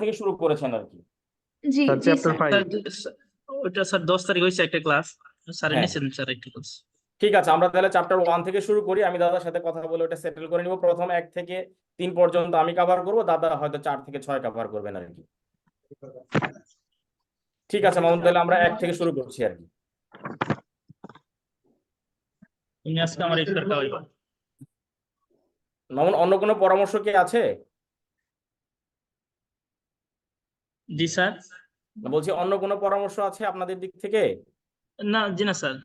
থেকে শুরু করেছেন আর কি? জি স্যার জি চ্যাপ্টার স্যার। 5। ওইটা স্যার 10 তারিখ হয়েছে একটা ক্লাস, স্যার হ্যাঁ, নিয়েছেন স্যার একটা ক্লাস। ঠিক আছে, আমরা তাহলে চ্যাপ্টার 1 থেকে শুরু করি। আমি দাদার সাথে কথা বলে ওটা সেটেল করে নিব। প্রথম 1 থেকে 3 পর্যন্ত আমি কভার করব, দাদা হয়তো 4 থেকে 6 কভার করবেন আর কি। ঠিক আছে মামুন, তাহলে আমরা 1 থেকে শুরু করছি আর কি। তুমি আজকে আমার ইফতার খাওয়াইবা। মামুন, অন্য কোনো পরামর্শ কি আছে? জি স্যার। বলছি অন্য কোনো পরামর্শ আছে আপনাদের দিক থেকে? না, জি না স্যার।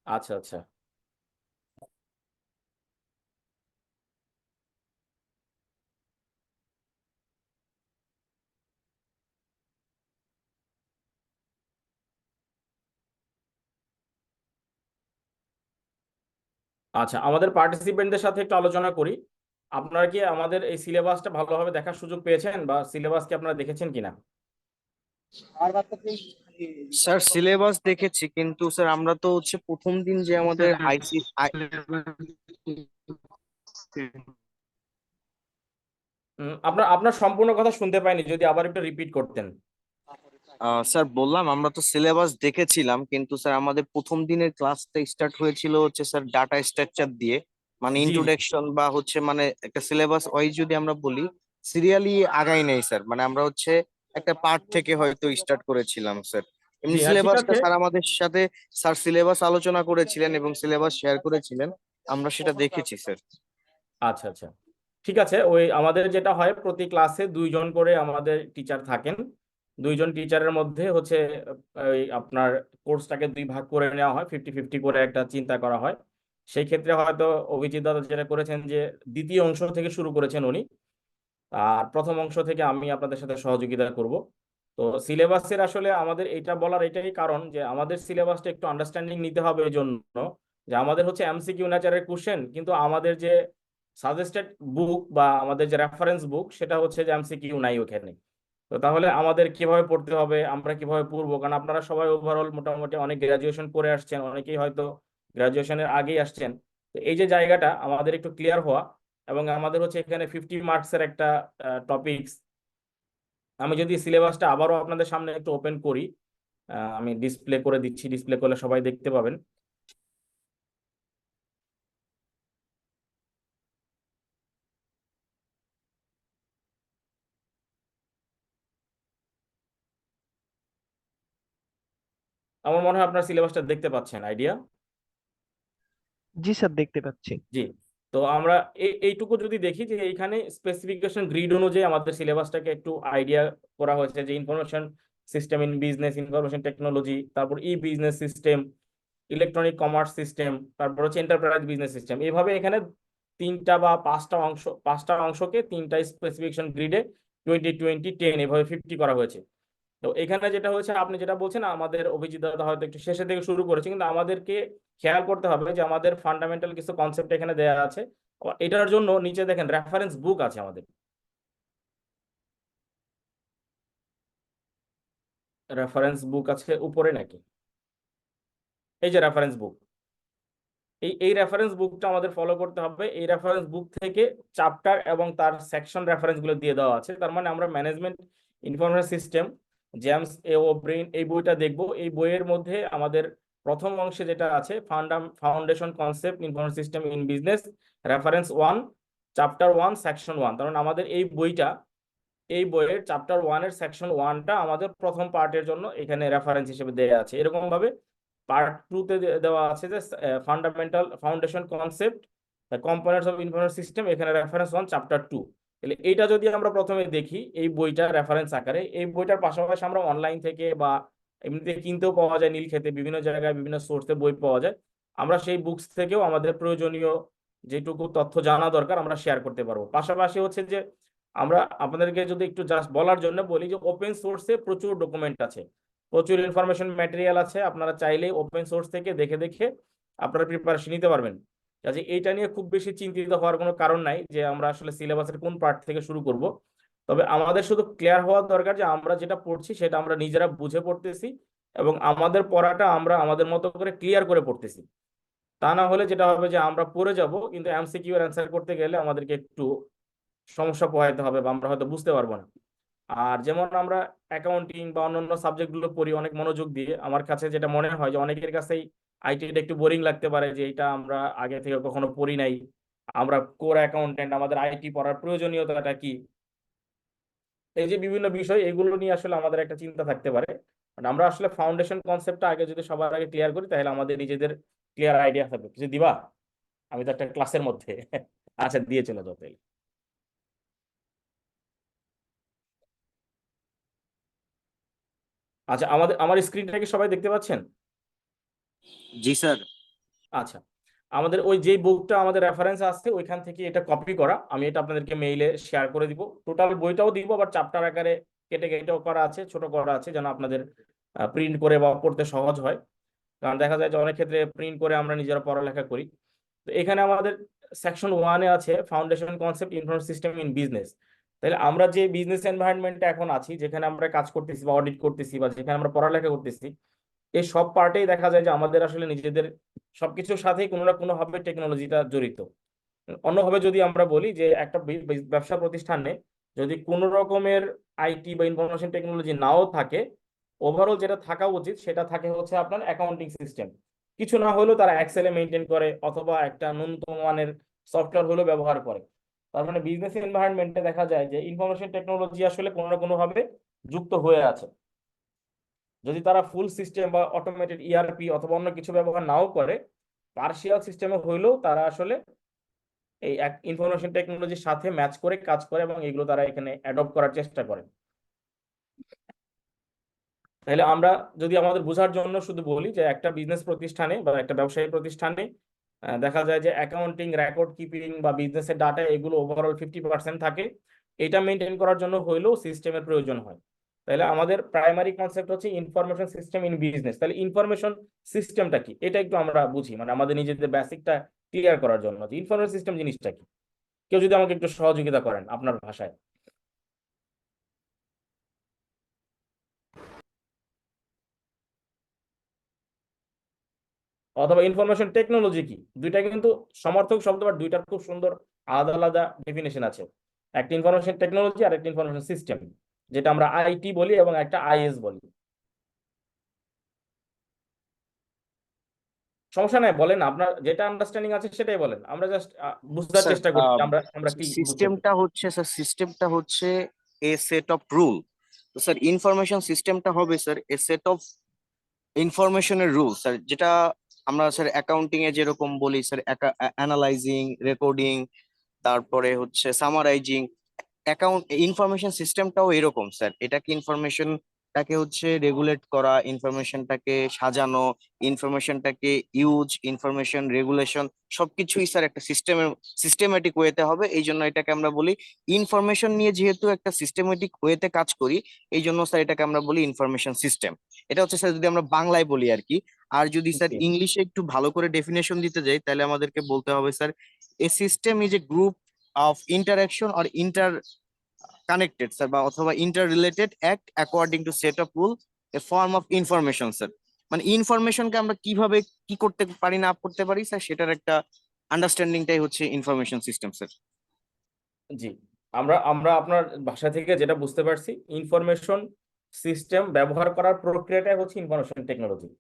আচ্ছা আচ্ছা। আচ্ছা, আমাদের পার্টিসিপেন্টদের সাথে একটু আলোচনা করি। আপনারা কি আমাদের এই সিলেবাসটা ভালোভাবে দেখার সুযোগ পেয়েছেন, বা সিলেবাস কি আপনারা দেখেছেন কিনা? স্যার সিলেবাস দেখেছি, কিন্তু স্যার আমরা তো হচ্ছে প্রথম দিন যে আমাদের আপনার আপনার সম্পূর্ণ কথা শুনতে পাইনি, যদি আবার একটু রিপিট করতেন। স্যার বললাম আমরা তো সিলেবাস দেখেছিলাম, কিন্তু স্যার আমাদের প্রথম দিনের ক্লাসটা স্টার্ট হয়েছিল হচ্ছে স্যার ডাটা স্ট্রাকচার দিয়ে, মানে জি জি ইন্ট্রোডাকশন বা হচ্ছে মানে একটা সিলেবাস ওয়াইজ যদি আমরা বলি, সিরিয়ালি আগাই নেই স্যার। মানে আমরা হচ্ছে একটা পার্ট থেকে হয়তো স্টার্ট করেছিলাম স্যার। জি, এমনি হ্যাঁ ঠিক সিলেবাসটা আছে। স্যার আমাদের সাথে স্যার সিলেবাস আলোচনা করেছিলেন এবং সিলেবাস শেয়ার করেছিলেন, আমরা সেটা দেখেছি স্যার। আচ্ছা আচ্ছা, ঠিক আছে। ওই আমাদের যেটা হয়, প্রতি ক্লাসে 2 জন করে আমাদের টিচার থাকেন। 2 জন টিচারের মধ্যে হচ্ছে ওই আপনার কোর্সটাকে 2 ভাগ করে নেওয়া হয়, 50-50 করে একটা চিন্তা করা হয়। সেই ক্ষেত্রে হয়তো অভিজিৎ দাদা যেটা করেছেন যে দ্বিতীয় অংশ থেকে শুরু করেছেন উনি, আর প্রথম অংশ থেকে আমি আপনাদের সাথে সহযোগিতা করব। তো সিলেবাসের আসলে আমাদের এটা বলার এটাই কারণ যে আমাদের সিলেবাসটা একটু আন্ডারস্ট্যান্ডিং নিতে হবে এই জন্য যে আমাদের হচ্ছে এমসিকিউ নেচারের কোশ্চেন, কিন্তু আমাদের যে সাজেস্টেড বুক বা আমাদের যে রেফারেন্স বুক সেটা হচ্ছে যে এমসিকিউ নাই ওখানে। তো তাহলে আমাদের কিভাবে পড়তে হবে, আমরা কিভাবে পড়বো? কারণ আপনারা সবাই ওভারঅল মোটামুটি অনেক গ্রাজুয়েশন করে আসছেন, অনেকেই হয়তো গ্রাজুয়েশনের আগেই আসছেন। তো এই যে জায়গাটা আমাদের একটু ক্লিয়ার হওয়া, এবং আমাদের হচ্ছে এখানে 50 মার্কসের একটা টপিকস। আমি যদি সিলেবাসটা আবারও আপনাদের সামনে একটু ওপেন করি, আমি ডিসপ্লে করে দিচ্ছি, ডিসপ্লে করলে সবাই দেখতে পাবেন। আমার মনে হয় আপনার সিলেবাসটা দেখতে পাচ্ছেন, আইডিয়া। জি স্যার, দেখতে পাচ্ছি। জি। তো আমরা এইটুকু যদি দেখি যে এইখানে স্পেসিফিকেশন গ্রিড অনুযায়ী আমাদের সিলেবাসটাকে একটু আইডিয়া করা হয়েছে, যে information system in business, information technology, তারপর e business system, electronic commerce system, তারপর হচ্ছে এন্টারপ্রাইজ বিজনেস সিস্টেম। এইভাবে এখানে 3টা বা 5টা অংশকে 3টা স্পেসিফিকেশন গ্রিডে 20-20-10 এভাবে 50 করা হয়েছে। তো এখানে যেটা হয়েছে, আপনি যেটা বলছেন, আমাদের অভিজিৎ দাদা হয়তো একটু শেষের দিকে শুরু করেছে, কিন্তু আমাদেরকে খেয়াল করতে হবে যে আমাদের ফান্ডামেন্টাল কিছু কনসেপ্ট এখানে দেওয়া আছে। এটার জন্য নিচে দেখেন রেফারেন্স বুক আছে আমাদের। রেফারেন্স বুক আছে উপরে নাকি? এই যে রেফারেন্স বুক, এই রেফারেন্স বুকটা আমাদের ফলো করতে হবে। এই রেফারেন্স বুক থেকে চ্যাপ্টার এবং তার সেকশন রেফারেন্স গুলো দিয়ে দেওয়া আছে। তার মানে আমরা ম্যানেজমেন্ট ইনফরমেশন সিস্টেম, জেমস এ ও ব্রেইন, এই বইটা দেখব। এই বইয়ের মধ্যে আমাদের প্রথম অংশে যেটা আছে, foundation concept information system in business, reference 1, chapter 1, section 1। কারণ আমাদের এই বইটা, এই বইয়ের চ্যাপ্টার 1-এর সেকশন 1টা আমাদের প্রথম পার্টের জন্য এখানে রেফারেন্স হিসেবে দেওয়া আছে। এরকম ভাবে পার্ট 2-তে দেওয়া আছে যে foundation concept components of information system, এখানে রেফারেন্স 1, চ্যাপ্টার 2। তাহলে এইটা যদি আমরা প্রথমে দেখি এই বইটা রেফারেন্স আকারে, এই বইটার পাশাপাশি আমরা অনলাইন থেকে বা এমনিতে কিনতেও পাওয়া যায়, নীলক্ষেতে বিভিন্ন জায়গায় বিভিন্ন সোর্সে বই পাওয়া যায়। আমরা সেই বুকস থেকেও আমাদের প্রয়োজনীয় যেটুকু তথ্য জানা দরকার আমরা শেয়ার করতে পারবো। পাশাপাশি হচ্ছে যে আমরা আপনাদেরকে যদি একটু জাস্ট বলার জন্য বলি যে ওপেন সোর্সে প্রচুর ডকুমেন্ট আছে, প্রচুর ইনফরমেশন ম্যাটেরিয়াল আছে। আপনারা চাইলে ওপেন সোর্স থেকে দেখে দেখে আপনারা প্রিপারেশন নিতে পারবেন। কাজে এইটা নিয়ে খুব বেশি চিন্তিত হওয়ার কোনো কারণ নাই যে আমরা আসলে সিলেবাসের কোন পার্ট থেকে শুরু করব। তবে আমাদের শুধু ক্লিয়ার হওয়া দরকার যে আমরা যেটা পড়ছি সেটা আমরা নিজেরা বুঝে পড়তেছি, এবং আমাদের পড়াটা আমরা আমাদের মতো করে ক্লিয়ার করে পড়তেছি। তা না হলে যেটা হবে যে আমরা পড়ে যাব, কিন্তু এমসিকিউ এর অ্যান্সার করতে গেলে আমাদেরকে একটু সমস্যা পোহাইতে হবে, বা আমরা হয়তো বুঝতে পারবো না। আর যেমন আমরা অ্যাকাউন্টিং বা অন্যান্য সাবজেক্টগুলো পড়ি অনেক মনোযোগ দিয়ে, আমার কাছে যেটা মনে হয় যে অনেকের কাছেই আইটিটা একটু বোরিং লাগতে পারে, যে এটা আমরা আগে থেকে কখনো পড়ি নাই, আমরা কোর অ্যাকাউন্টেন্ট, আমাদের আইটি পড়ার প্রয়োজনীয়তাটা কি, এই যে বিভিন্ন বিষয় এগুলো নিয়ে আসলে আমাদের একটা চিন্তা থাকতে পারে। আর আমরা আসলে ফাউন্ডেশন কনসেপ্টটা আগে যদি সবার আগে ক্লিয়ার করি তাহলে আমাদের নিজেদের ক্লিয়ার আইডিয়া থাকবে। কিছু দিবা? আমি তো একটা ক্লাসের মধ্যে। আচ্ছা, দিয়ে চলে যাও তাহলে। আচ্ছা, আমার স্ক্রিনটা কি সবাই দেখতে পাচ্ছেন? জি স্যার। আচ্ছা, আমাদের ওই যে বুকটা আমাদের রেফারেন্স আছে ওইখান থেকে এটা কপি করা, আমি এটা আপনাদেরকে মেইলে শেয়ার করে দিব। টোটাল বইটাও দিব, আবার চ্যাপ্টার আকারে কেটে কেটেও করা আছে, ছোট করা আছে, যেন আপনাদের প্রিন্ট করে বা পড়তে সহজ হয়। কারণ দেখা যায় যে অনেক ক্ষেত্রে প্রিন্ট করে আমরা নিজেরা পড়ালেখা করি। তো এখানে আমাদের সেকশন 1-এ আছে foundation concept information system in business. তাহলে আমরা যে বিজনেস এনভায়রনমেন্টে এখন আছি, যেখানে আমরা কাজ করতেছি বা অডিট করতেছি বা যেখানে আমরা পড়ালেখা করতেছি, এই সব পার্টেই দেখা যায় যে আমাদের আসলে নিজেদের সবকিছুর সাথেই কোনো না কোনো ভাবে টেকনোলজিটা জড়িত। অন্যভাবে যদি আমরা বলি যে একটা ব্যবসা প্রতিষ্ঠানে যদি কোনো রকমের আইটি বা ইনফরমেশন টেকনোলজি নাও থাকে, ওভারঅল যেটা থাকা উচিত সেটা থাকে হচ্ছে আপনার অ্যাকাউন্টিং সিস্টেম। কিছু না হলেও তারা এক্সেলে মেনটেন করে অথবা একটা ন্যূনতম মানের সফটওয়্যার হলেও ব্যবহার করে। তার মানে বিজনেস এনভায়রনমেন্টে দেখা যায় যে ইনফরমেশন টেকনোলজি আসলে কোনো না কোনো ভাবে যুক্ত হয়ে আছে। যদি তারা ফুল সিস্টেম বা অটোমেটেড ইআরপি অথবা অন্য কিছু ব্যবহার নাও করে, পার্শিয়াল সিস্টেমে হইলেও তারা আসলে এই ইনফরমেশন টেকনোলজির সাথে ম্যাচ করে কাজ করে এবং এগুলো তারা এখানে অ্যাডপ্ট করার চেষ্টা করে। তাহলে আমরা যদি আমাদের বোঝার জন্য শুধু বলি যে একটা বিজনেস প্রতিষ্ঠানে বা একটা ব্যবসায়ী প্রতিষ্ঠানে দেখা যায় যে অ্যাকাউন্টিং, রেকর্ড কিপিং বা বিজনেসের ডাটা এগুলো ওভারঅল 50% থাকে। এটা মেনটেন করার জন্য হইলেও সিস্টেমের প্রয়োজন হয়। তাহলে আমাদের প্রাইমারি কনসেপ্ট হচ্ছে ইনফরমেশন সিস্টেম ইন বিজনেস। তাহলে ইনফরমেশন সিস্টেমটা কি এটা একটু আমরা বুঝি, মানে আমাদের নিজেদের বেসিকটা ক্লিয়ার করার জন্য যে ইনফরমেশন সিস্টেম জিনিসটা কি। কেউ যদি আমাকে একটু সহযোগিতা করেন আপনার ভাষায়। অথবা ইনফরমেশন টেকনোলজি কি, দুইটা কিন্তু সমার্থক শব্দ, বা দুইটার খুব সুন্দর আলাদা আলাদা ডেফিনেশন আছে। একটা ইনফরমেশন টেকনোলজি আর একটা ইনফরমেশন সিস্টেম, যেটা আমরা আইটি বলি এবং একটা আইএস বলি। সমস্যা নাই, বলেন আপনার যেটা আন্ডারস্ট্যান্ডিং আছে সেটাই বলেন, আমরা জাস্ট বুঝতে স্যার, চেষ্টা করি যে আমরা আমরা কি বুঝতে পারি। সিস্টেমটা হচ্ছে এ সেট অফ রুল। তো স্যার ইনফরমেশন সিস্টেমটা হবে স্যার এ সেট অফ ইনফরমেশনের রুল স্যার, যেটা আমরা স্যার অ্যাকাউন্টিং এ যেরকম বলি স্যার, অ্যানালাইজিং, রেকর্ডিং, তারপরে হচ্ছে সামারাইজিং। অ্যাকাউন্ট ইনফরমেশন সিস্টেমটাও এরকম স্যার, এটাকে ইনফরমেশনটাকে হচ্ছে রেগুলেট করা, ইনফরমেশনটাকে সাজানো, ইনফরমেশনটাকে ইনফরমেশন রেগুলেশন সবকিছুই স্যার একটা সিস্টেমেটিক ওয়েতে হবে। এই জন্য এটাকে আমরা বলি ইনফরমেশন নিয়ে, যেহেতু একটা সিস্টেমেটিক ওয়েতে কাজ করি, এই জন্য স্যার এটাকে আমরা বলি ইনফরমেশন সিস্টেম। এটা হচ্ছে স্যার যদি আমরা বাংলায় বলি আর কি। আর যদি স্যার জি, ইংলিশে একটু ভালো করে ডেফিনেশন দিতে যাই, তাহলে আমাদেরকে বলতে হবে sir a system is a group of interaction or interconnected sir, বা অথবা interrelated act according to set of rule, a form of information sir। মানে ইনফরমেশনকে আমরা কিভাবে কি করতে পারি না করতে পারি স্যার, সেটার একটা আন্ডারস্ট্যান্ডিংটাই হচ্ছে ইনফরমেশন সিস্টেম স্যার। জি। আমরা আমরা আপনার ভাষা থেকে যেটা বুঝতে পারছি, ইনফরমেশন সিস্টেম ব্যবহার করার প্রক্রিয়াটাই হচ্ছে ইনফরমেশন টেকনোলজি।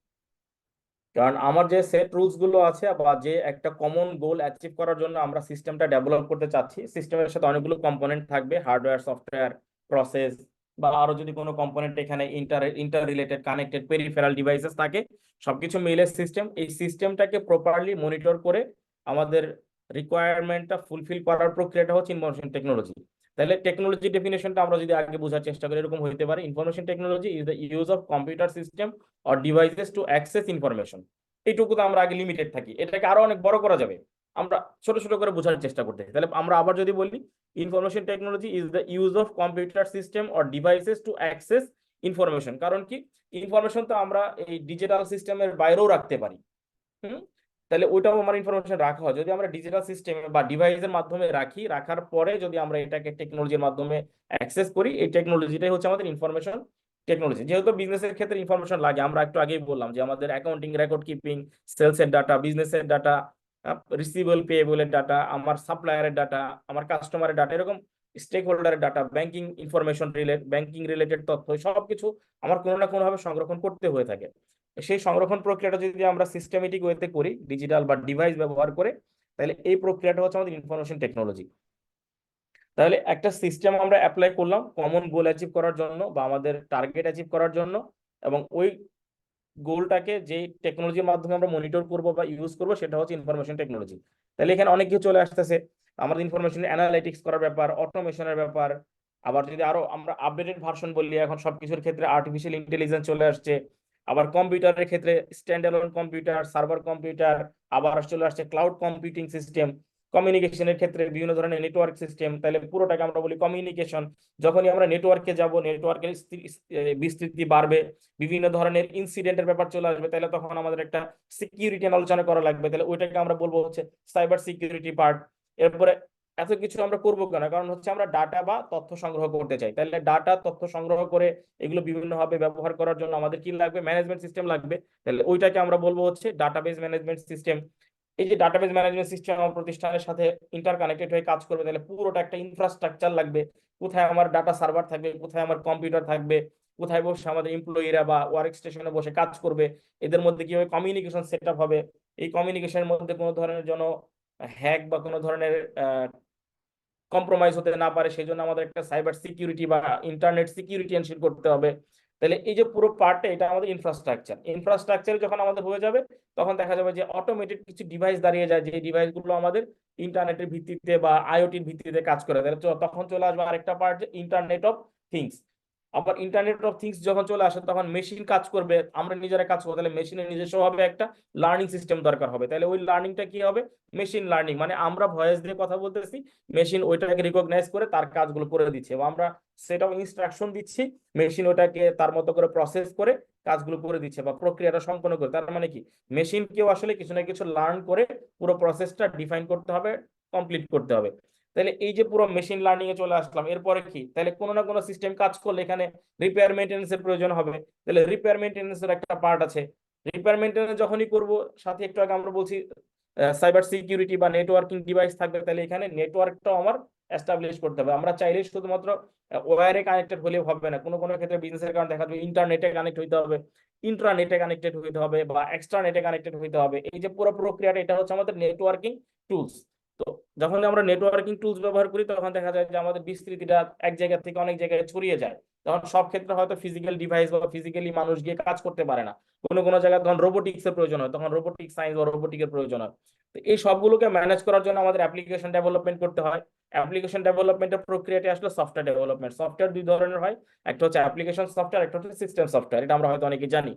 কারণ আমার যে সেট রুলস গুলো আছে বা যে একটা কমন গোল অ্যাচিভ করার জন্য আমরা সিস্টেমটা ডেভেলপ করতে চাচ্ছি, সিস্টেমের সাথে অনেকগুলো কম্পোনেন্ট থাকবে, হার্ডওয়্যার, সফটওয়্যার, প্রসেস, বা আরো যদি কোনো কম্পোনেন্ট এখানে inter related connected peripheral devices থাকে, সবকিছু মিলে সিস্টেম। এই সিস্টেমটাকে প্রপারলি মনিটর করে আমাদের রিকোয়ারমেন্টটা ফুলফিল করার প্রক্রিয়াটা হচ্ছে ইনফরমেশন টেকনোলজি। তাহলে টেকনোলজি ডেফিনেশনটা আমরা যদি আগে বোঝার চেষ্টা করি, এরকম হতে পারে information technology is the use of computer system or devices to access information। এইটুকু তো আমরা আগে লিমিটেড থাকি, এটাকে আরো অনেক বড় করা যাবে, আমরা ছোট ছোট করে বোঝার চেষ্টা করতে। তাহলে আমরা আবার যদি বলি information technology is the use of computer system or devices to access information. কারণ কি, ইনফরমেশন তো আমরা এই ডিজিটাল সিস্টেমের বাইরেও রাখতে পারি। হুম। তাহলে ওইটাও আমার ইনফরমেশন রাখা হয়, যদি আমরা ডিজিটাল সিস্টেমে বা ডিভাইসের মাধ্যমে রাখি, রাখার পরে যদি আমরা এটাকে টেকনোলজির মাধ্যমে অ্যাক্সেস করি, এই টেকনোলজিটাই হচ্ছে আমাদের ইনফরমেশন টেকনোলজি। যেহেতু বিজনেসের ক্ষেত্রে ইনফরমেশন লাগে, আমরা একটু আগেই বললাম যে আমাদের অ্যাকাউন্টিং, রেকর্ড কিপিং, সেলসের ডাটা, বিজনেসের ডাটা, রিসিভেবল পেয়েবলের ডাটা, আমার সাপ্লায়ারের ডাটা, আমার কাস্টমারের ডাটা, এরকম স্টেক হোল্ডারের data, banking information banking related তথ্য, সবকিছু আমার কোনো না কোনোভাবে সংরক্ষণ করতে হয়ে থাকে। সেই সংরক্ষণ প্রক্রিয়াটা যদি আমরা সিস্টেমেটিক ওয়েতে করি, ডিজিটাল বা ডিভাইস ব্যবহার করে, তাহলে এই প্রক্রিয়াটা হচ্ছে আমাদের ইনফরমেশন টেকনোলজি। তাহলে একটা সিস্টেম আমরা অ্যাপ্লাই করলাম কমন গোল অ্যাচিভ করার জন্য বা আমাদের টার্গেট অ্যাচিভ করার জন্য, এবং ওই গোলটাকে যে টেকনোলজির মাধ্যমে আমরা মনিটর করব বা ইউজ করব সেটা হচ্ছে ইনফরমেশন টেকনোলজি। তাহলে এখানে অনেক কিছু চলে আসতেছে, আমাদের ইনফরমেশন অ্যানালাইটিক্স করার ব্যাপার, অটোমেশনের ব্যাপার, আবার যদি আরো আমরা আপডেটেড ভার্সন বলি, এখন সবকিছুর ক্ষেত্রে আর্টিফিশিয়াল ইন্টেলিজেন্স চলে আসছে, আবার কম্পিউটারের ক্ষেত্রে stand alone computer, server computer, আবার চলে আসছে ক্লাউড কম্পিউটিং সিস্টেম, কমিউনিকেশনের ক্ষেত্রে বিভিন্ন ধরনের নেটওয়ার্ক সিস্টেম। তাহলে পুরোটাকে আমরা বলি কমিউনিকেশন। যখনই আমরা নেটওয়ার্কে যাব, নেটওয়ার্কের বিস্তৃতি বাড়বে, বিভিন্ন ধরনের ইনসিডেন্টের ব্যাপার চলে আসবে, তাহলে তখন আমাদের একটা সিকিউরিটি আলোচনা করা লাগবে, তাহলে ওইটাকে আমরা বলবো হচ্ছে সাইবার সিকিউরিটি পার্ট। এরপরে এত কিছু আমরা করবো কেন? কারণ হচ্ছে আমরা ডাটা বা তথ্য সংগ্রহ করতে চাই। তাহলে ডাটা তথ্য সংগ্রহ করে এগুলো বিভিন্নভাবে ব্যবহার করার জন্য আমাদের কি লাগবে? ম্যানেজমেন্ট সিস্টেম লাগবে। তাহলে ওইটাকে আমরা বলবো হচ্ছে ডাটাবেজ ম্যানেজমেন্ট সিস্টেম। এই যে ডাটাবেজ ম্যানেজমেন্ট সিস্টেম আমার প্রতিষ্ঠানের সাথে ইন্টারকানেক্টেড হয়ে কাজ করবে, তাহলে পুরোটা একটা ইনফ্রাস্ট্রাকচার লাগবে। কোথায় আমার ডাটা সার্ভার থাকবে, কোথায় আমার কম্পিউটার থাকবে, কোথায় বসে আমাদের এমপ্লয়িরা বা ওয়ার্ক স্টেশনে বসে কাজ করবে, এদের মধ্যে কিভাবে কমিউনিকেশন সেট আপ হবে, এই কমিউনিকেশনের মধ্যে কোনো ধরনের যেন হ্যাক বা কোনো ধরনের কম্প্রোমাইজ হতে না পারে, সেই জন্য আমাদের একটা সাইবার সিকিউরিটি বা ইন্টারনেট সিকিউরিটি এনশিওর করতে হবে। তাহলে এই যে পুরো পার্টটা, এটা আমাদের ইনফ্রাস্ট্রাকচার যখন আমাদের হয়ে যাবে, তখন দেখা যাবে যে অটোমেটেড কিছু ডিভাইস দাঁড়িয়ে যায়, যে ডিভাইসগুলো আমাদের ইন্টারনেটের ভিত্তিতে বা আইওটির ভিত্তিতে কাজ করে। তাহলে তখন চলে আসবে আরেকটা পার্ট, যে ইন্টারনেট অফ থিংস। আবার ইন্টারনেট অফ থিংস যখন চলে আসে, তখন মেশিন কাজ করবে, আমরা নিজেরা কাজ করবো, তাহলে মেশিনের নিজস্ব ভাবে একটা লার্নিং সিস্টেম দরকার হবে। তাহলে ওই লার্নিংটা কি হবে? মেশিন লার্নিং, মানে আমরা ভয়েস দিয়ে কথা বলতেছি, মেশিন ওইটাকে রিকগনাইজ করে তার কাজগুলো করে দিচ্ছে, এবং আমরা সেট অফ ইনস্ট্রাকশন দিচ্ছি, মেশিন ওটাকে তার মতো করে প্রসেস করে কাজগুলো করে দিচ্ছে বা প্রক্রিয়াটা সম্পন্ন করে। তার মানে কি, মেশিনকেও আসলে কিছু না কিছু লার্ন করে পুরো প্রসেসটা ডিফাইন করতে হবে, কমপ্লিট করতে হবে। তাহলে এই যে পুরো মেশিন লার্নিং এ চলে আসলাম, এরপরে কি, তাহলে কোনো না কোনো সিস্টেম কাজ করলে এখানে রিপেয়ার মেইনটেনেন্স এর প্রয়োজন হবে। তাহলে রিপেয়ার মেইনটেনেন্স এর একটা পার্ট আছে। রিপেয়ার মেইনটেনেন্স যখনই করব, সাথে একটু আগে আমরা বলছি সাইবার সিকিউরিটি বা নেটওয়ার্কিং ডিভাইস থাকবে, তাহলে এখানে নেটওয়ার্কটাও আমার এস্টাবলিশ করতে হবে। আমরা চাইলে শুধুমাত্র ওয়্যারে কানেক্টেড হলে হবে না, কোনো কোনো ক্ষেত্রে বিজনেসের কারণে দেখা যাবে ইন্টারনেটে কানেক্ট হইতে হবে, ইন্ট্রানেটে কানেক্টেড হইতে হবে বা এক্সট্রানেটে কানেক্টেড হইতে হবে। এই যে পুরো প্রক্রিয়াটা, এটা হচ্ছে আমাদের নেটওয়ার্কিং টুলস। তো যখন আমরা নেটওয়ার্কিং টুলস ব্যবহার করি, তখন দেখা যায় যে আমাদের বিস্তৃতিটা এক জায়গা থেকে অনেক জায়গায় ছড়িয়ে যায়। তখন সব ক্ষেত্রে হয়তো ফিজিক্যাল ডিভাইস বা ফিজিক্যালি মানুষ গিয়ে কাজ করতে পারে না। কোনো কোনো জায়গায় তখন রোবোটিক্স এর প্রয়োজন হয়, তখন রোবোটিক সায়েন্স বা রোবোটিকের প্রয়োজন হয়। তো এই সবগুলোকে ম্যানেজ করার জন্য আমাদের অ্যাপ্লিকেশন ডেভেলপমেন্ট করতে হয়। অ্যাপ্লিকেশন ডেভেলপমেন্টের প্রক্রিয়াটি আসলে সফটওয়্যার ডেভেলপমেন্ট। সফটওয়্যার দুই ধরনের হয়, একটা হচ্ছে অ্যাপ্লিকেশন সফটওয়্যার, একটা হচ্ছে সিস্টেম সফটওয়্যার। এটা আমরা হয়তো অনেকে জানি।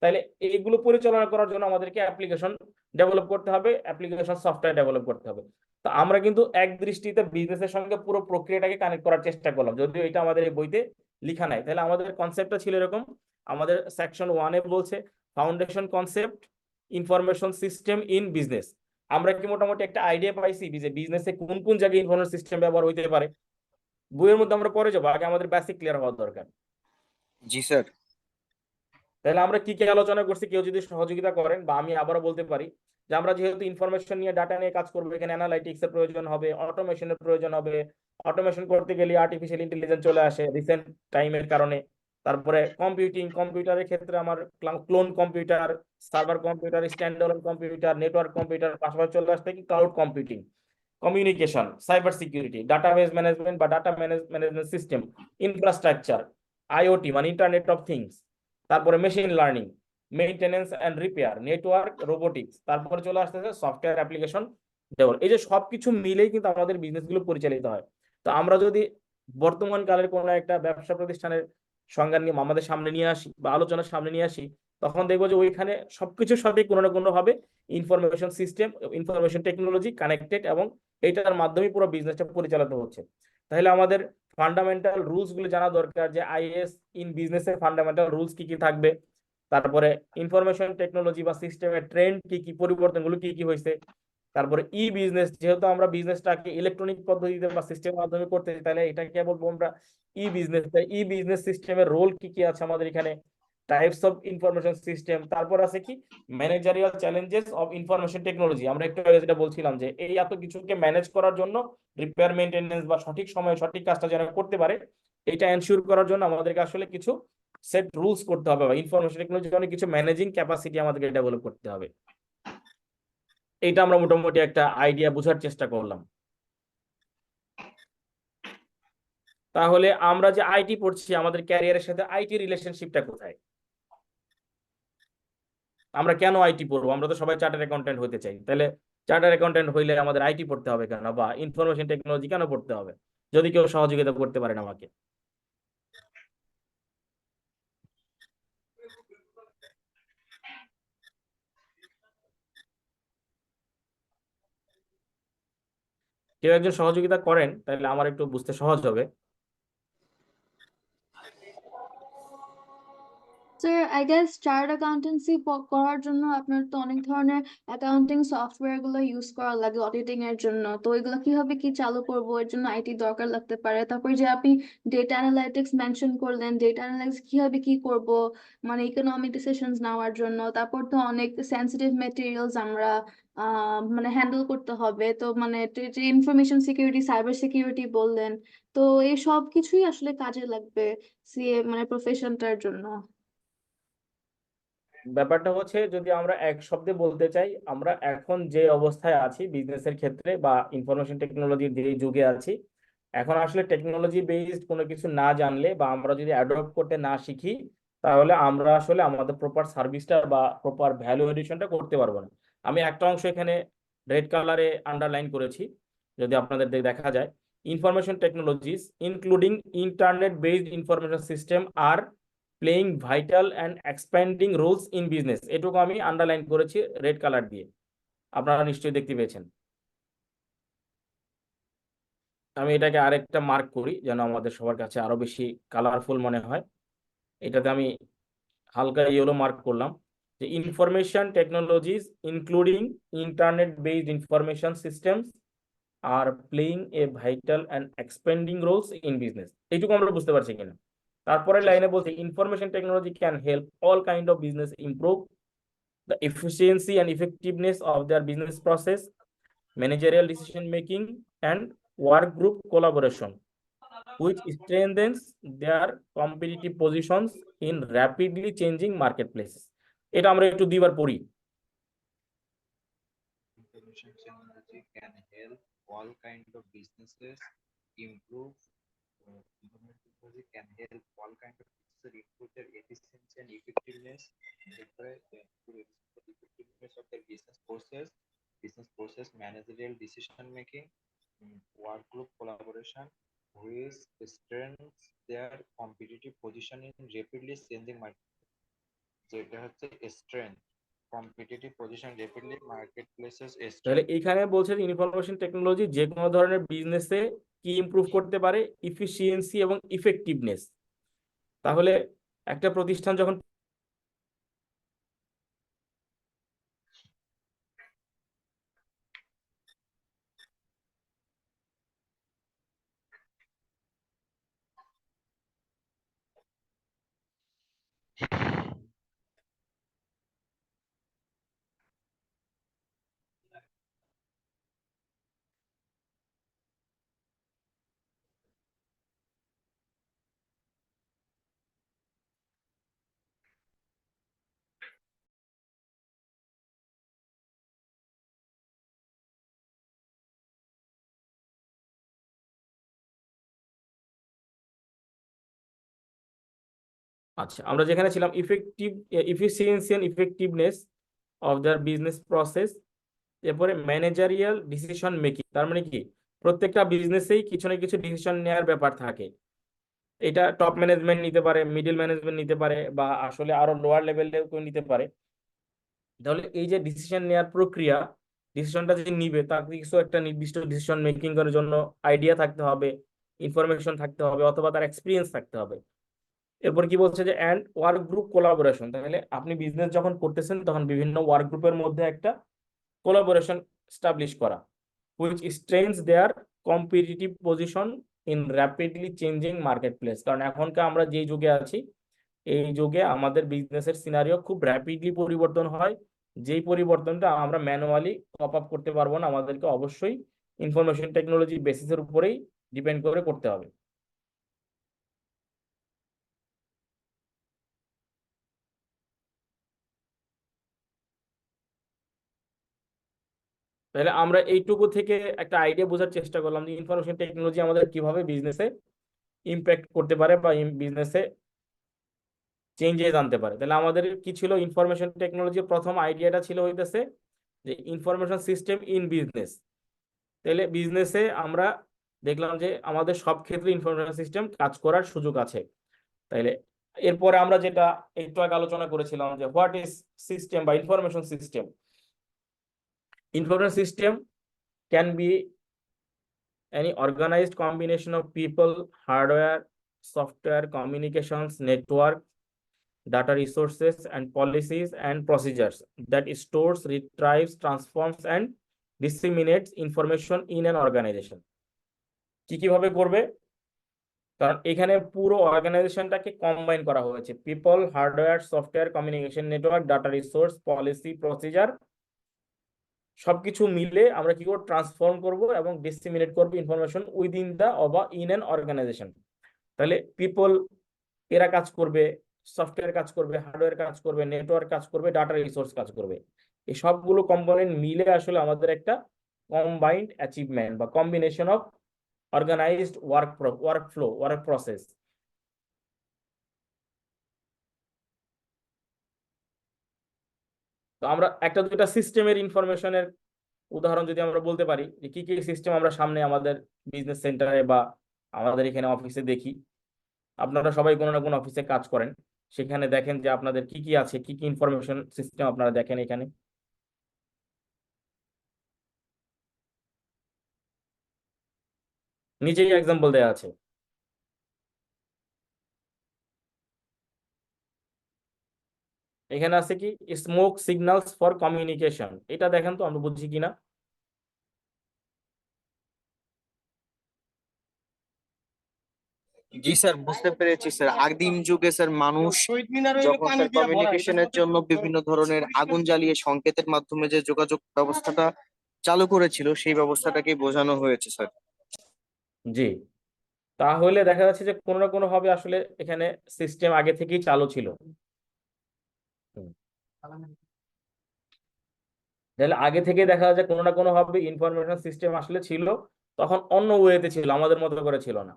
তাহলে এইগুলো পরিচালনা করার জন্য আমাদেরকে অ্যাপ্লিকেশন ডেভেলপ করতে হবে, অ্যাপ্লিকেশন সফটওয়্যার ডেভেলপ করতে হবে। তো আমরা কিন্তু এক দৃষ্টিতে বিজনেসের সঙ্গে পুরো প্রক্রিয়াটাকে কানেক্ট করার চেষ্টা করলাম, যদিও এটা আমাদের এই বইতে লেখা নাই। তাহলে আমাদের কনসেপ্টটা ছিল এরকম, আমাদের সেকশন 1-এ বলছে foundation concept information system in business. আমরা কি মোটামুটি একটা আইডিয়া পাইছি যে বিজনেসে কোন কোন জায়গায় ইনফরমেশন সিস্টেম ব্যবহার হইতে পারে? বইয়ের মধ্যে আমরা পরে যাবো, আগে আমাদের বেসিক ক্লিয়ার হওয়া দরকার। জি স্যার। তাহলে আমরা কি কি আলোচনা করছি, কেউ যদি সহযোগিতা করেন, বা আমি আবারও বলতে পারি যে আমরা যেহেতু ইনফরমেশন নিয়ে ডাটা নিয়ে কাজ করবো, এখানে অ্যানালাইটিক্স এর প্রয়োজন হবে, অটোমেশনের প্রয়োজন হবে। অটোমেশন করতে গেলে আর্টিফিশিয়াল ইন্টেলিজেন্স চলে আসে রিসেন্ট টাইমের কারণে। তারপরে কম্পিউটারের ক্ষেত্রে আমার clone computer, server computer, stand alone computer, network computer, পাশাপাশি চলে আসতে কি cloud computing, communication, cyber security, database management বা data management system, infrastructure, IoT মানে ইন্টারনেট অফ থিংস, তারপরে machine learning, maintenance and repair, network, robotics, তারপরে চলে আসতেছে সফটওয়্যার অ্যাপ্লিকেশন ডেভেলপ। এই যে সবকিছু মিলেই কিন্তু আমাদের বিজনেসগুলো পরিচালিত হয়। তো আমরা যদি বর্তমান কালের কোনো একটা ব্যবসা প্রতিষ্ঠানের সংজ্ঞা নিয়ে আমাদের সামনে নিয়ে আসি বা আলোচনার সামনে নিয়ে আসি, তখন দেখবো যে ওইখানে সবকিছুর সাথে কোনো না কোনো ভাবে information system, information technology connected, এবং এইটার মাধ্যমে পুরো বিজনেসটা পরিচালিত হচ্ছে। তাহলে আমাদের ফান্ডামেন্টাল রুলস গুলো জানা দরকার, যে আইএস ইন বিজনেসের ফান্ডামেন্টাল রুলস কি কি থাকবে, তারপরে ইনফরমেশন টেকনোলজি বা সিস্টেমের ট্রেন্ড কি কি, পরিবর্তনগুলো কি কি হয়েছে, তারপরে ই বিজনেস, যেহেতু আমরা বিজনেসটাকে ইলেকট্রনিক পদ্ধতিতে বা সিস্টেমের মাধ্যমে করতেছি, তাহলে এটাকে বলবো আমরা ই বিজনেস। ই বিজনেস সিস্টেমের রোল কি কি আছে আমাদের এখানে, টাইপস অফ ইনফরমেশন সিস্টেম, তারপর আছে কি managerial challenges of information technology. আমরা একটু আগে যেটা বলছিলাম যে এই এত কিছুকে ম্যানেজ করার জন্য রিপেয়ার মেইনটেনেন্স বা সঠিক সময়ে সঠিক কাজটা যেন করতে পারে, এটা এনশিওর করার জন্য আমাদেরকে আসলে কিছু সেট রুলস করতে হবে, বা ইনফরমেশন টেকনোলজির জন্য কিছু ম্যানেজিং ক্যাপাসিটি আমাদেরকে ডেভেলপ করতে হবে। এইটা আমরা মোটামুটি একটা আইডিয়া বোঝার চেষ্টা করলাম। তাহলে আমরা যে আইটি পড়ছি, আমাদের ক্যারিয়ারের সাথে আইটি রিলেশনশিপটা কোথায়? আমরা কেন আইটি পড়বো? আমরা তো সবাই চার্টার্ড অ্যাকাউন্ট্যান্ট হতে চাই, তাহলে চার্টার্ড অ্যাকাউন্ট্যান্ট হইলে আমাদের আইটি পড়তে হবে কেন, বা ইনফরমেশন টেকনোলজি কেন পড়তে হবে? যদি কেউ সহযোগিতা করতে পারেন আমাকে। কেউ একজন সহযোগিতা করেন, তাহলে আমার একটু বুঝতে সহজ হবে। Sir I guess chartered accountancy করার জন্য আপনার তো অনেক ধরনের অ্যাকাউন্টিং সফটওয়্যার গুলো ইউজ করা লাগে অডিটিং এর জন্য, তো ওইগুলো কিভাবে কি চালু করবো, এর জন্য আইটি দরকার লাগতে পারে। তারপর যে আপনি ডেটা অ্যানালাইটিক্স মেনশন করলেন, ডেটা অ্যানালাইটিক্স কিভাবে কি করব, মানে ইকোনমিক ডিসিশনস নেওয়ার জন্য। তারপর তো অনেক সেন্সিটিভ ম্যাটেরিয়ালস আমরা মানে হ্যান্ডেল করতে হবে, তো মানে যে ইনফরমেশন সিকিউরিটি, সাইবার সিকিউরিটি বললেন, তো এই সব কিছুই আসলে কাজে লাগবে সিএ মানে প্রফেশনটার জন্য। ব্যাপারটা হচ্ছে, যদি আমরা এক শব্দে বলতে চাই, আমরা এখন যে অবস্থায় আছি বিজনেসের ক্ষেত্রে বা ইনফরমেশন টেকনোলজির যে যুগে আছি, এখন আসলে টেকনোলজি বেসড কোনো কিছু না জানলে বা আমরা যদি অ্যাডপ্ট করতে না শিখি, তাহলে আমরা আসলে আমাদের প্রপার সার্ভিসটা বা প্রপার ভ্যালু এডিশনটা করতে পারবো না। আমি একটা অংশ এখানে রেড কালারে আন্ডারলাইন করেছি, যদি আপনাদের দেখা যায়, information technologies including internet based information system are playing vital and expanding roles in business, এটুকু আমি আন্ডারলাইন করেছি রেড কালার দিয়ে, আপনারা নিশ্চয়ই দেখতে পেয়েছেন। আমি এটাকে আরেকটা মার্ক করি যেন আমাদের সবার কাছে আরো বেশি কালারফুল মনে হয়। এটাতে আমি হালকা ইয়েলো মার্ক করলাম যে information technologies including internet based information systems are playing a vital and expanding roles in business. এইটুকু আমরা বুঝতে পারছি কিনা? তারপরে লাইনে বলছে information technology can help all kind of business improve the efficiency and effectiveness of their business process, managerial decision making, and work group collaboration, which strengthens their competitive positions in rapidly changing marketplaces. এটা আমরা একটু দুইবার পড়ি। Information technology can help all kind of businesses improve. Information technology can help all kind of businesses improve their efficiency and effectiveness. Effectiveness of their business process, managerial decision making, work group collaboration, which strengthens their competitive position in rapidly changing market. যেটা হচ্ছে strength, competitive position rapidly marketplaces তাহলে strength. এখানে বলছে যে information technology যে কোনো ধরনের বিজনেসে কি ইমপ্রুভ করতে পারে? ইফিসিয়েন্সি এবং ইফেক্টিভনেস। তাহলে একটা প্রতিষ্ঠান যখন আচ্ছা, আমরা যেখানে ছিলাম efficiency and effectiveness of the business process, এরপরে ম্যানেজারিয়াল ডিসিশন মেকিং। তার মানে কি, প্রত্যেকটা বিজনেসেই কিছু না কিছু ডিসিশন নেওয়ার ব্যাপার থাকে। এটা টপ ম্যানেজমেন্ট নিতে পারে, মিডল ম্যানেজমেন্ট নিতে পারে, বা আসলে আরো লোয়ার লেভেলেও কেউ নিতে পারে। তাহলে এই যে ডিসিশন নেওয়ার প্রক্রিয়া, ডিসিশনটা যে নিবে তার কিছু একটা নির্দিষ্ট ডিসিশন মেকিং করার জন্য আইডিয়া থাকতে হবে, ইনফরমেশন থাকতে হবে, অথবা তার এক্সপিরিয়েন্স থাকতে হবে। এরপর কি বলছে যে অ্যান্ড ওয়ার্ক গ্রুপ কোলাবোরেশন। তাহলে আপনি বিজনেস যখন করতেছেন তখন বিভিন্ন ওয়ার্ক গ্রুপের মধ্যে একটা কোলাবোরেশন এস্টাবলিশ করা, which strengthens their competitive position in rapidly changing marketplace। কারণ এখনকার আমরা যে যুগে আছি, এই যুগে আমাদের বিজনেসের সিনারিও খুব র্যাপিডলি পরিবর্তন হয়, যেই পরিবর্তনটা আমরা ম্যানুয়ালি কপ আপ করতে পারবো না, আমাদেরকে অবশ্যই ইনফরমেশন টেকনোলজি বেসিসের উপরেই ডিপেন্ড করে করতে হবে। তাহলে আমরা এইটুকু থেকে একটা আইডিয়া বোঝার চেষ্টা করলাম যে ইনফরমেশন টেকনোলজি আমাদের কিভাবে বিজনেসে ইম্প্যাক্ট করতে পারে বা বিজনেসে চেঞ্জেস আনতে পারে। তাহলে আমাদের কি ছিল, ইনফরমেশন টেকনোলজির প্রথম আইডিয়াটা ছিল হইতেছে যে ইনফরমেশন সিস্টেম ইন বিজনেস। তাহলে বিজনেসে আমরা দেখলাম যে আমাদের সব ক্ষেত্রে ইনফরমেশন সিস্টেম কাজ করার সুযোগ আছে। তাইলে এরপরে আমরা যেটা একটু আগে আলোচনা করেছিলাম যে হোয়াট ইজ সিস্টেম বা information system. Information system can be any organized combination of people, hardware, software, communications, network, data resources, and policies and procedures that stores, retrieves, transforms, and disseminates information in an organization. কিভাবে করবে? কারণ এখানে পুরো অর্গানাইজেশনটাকে combine করা হয়েছে, people, hardware, software, communication network, data resource, policy, procedure, সবকিছু মিলে আমরা কি করব, ট্রান্সফর্ম করব এবং ডিসিমিনেট করব ইনফরমেশন উইদিন দা অবা ইন অ্যান অর্গানাইজেশন। তাহলে পিপল এরা কাজ করবে, সফটওয়্যার কাজ করবে, হার্ডওয়্যার কাজ করবে, নেটওয়ার্ক কাজ করবে, ডাটা রিসোর্স কাজ করবে। এই সবগুলো কম্পোনেন্ট মিলে আসলে আমাদের একটা কম্বাইন্ড অ্যাচিভমেন্ট বা combination of organized work process. তো আমরা একটা দুটা সিস্টেমের ইনফরমেশনের উদাহরণ যদি আমরা বলতে পারি যে কি কি সিস্টেম আমরা সামনে আমাদের বিজনেস সেন্টারে বা আমাদের এখানে অফিসে দেখি। আপনারা সবাই কোনো না কোনো অফিসে কাজ করেন, সেখানে দেখেন যে আপনাদের কি কি আছে, কি কি ইনফরমেশন সিস্টেম আপনারা দেখেন এখানে। নিচেই এক্সাম্পল দেওয়া আছে। এখানে আছে কি স্মোক সিগন্যালস ফর কমিউনিকেশন, এটা দেখেন তো আমরা বুঝছি কিনা। জি স্যার, বুঝতে পেরেছি স্যার। আদিম যুগে স্যার মানুষ যখন স্যার কমিউনিকেশনের জন্য বিভিন্ন ধরনের আগুন জ্বালিয়ে সংকেতের মাধ্যমে যে যোগাযোগ ব্যবস্থাটা চালু করেছিল, সেই ব্যবস্থাটাকে বোঝানো হয়েছে স্যার। জি, তাহলে দেখা যাচ্ছে যে কোনো না কোনো ভাবে আসলে এখানে সিস্টেম আগে থেকেই চালু ছিল। তাহলে আগে থেকে দেখা যায় কোনো না কোনো ভাবে ইনফরমেশন সিস্টেম আসলে ছিল, তখন অন্য ওয়েতে ছিল, আমাদের মতো করে ছিল না।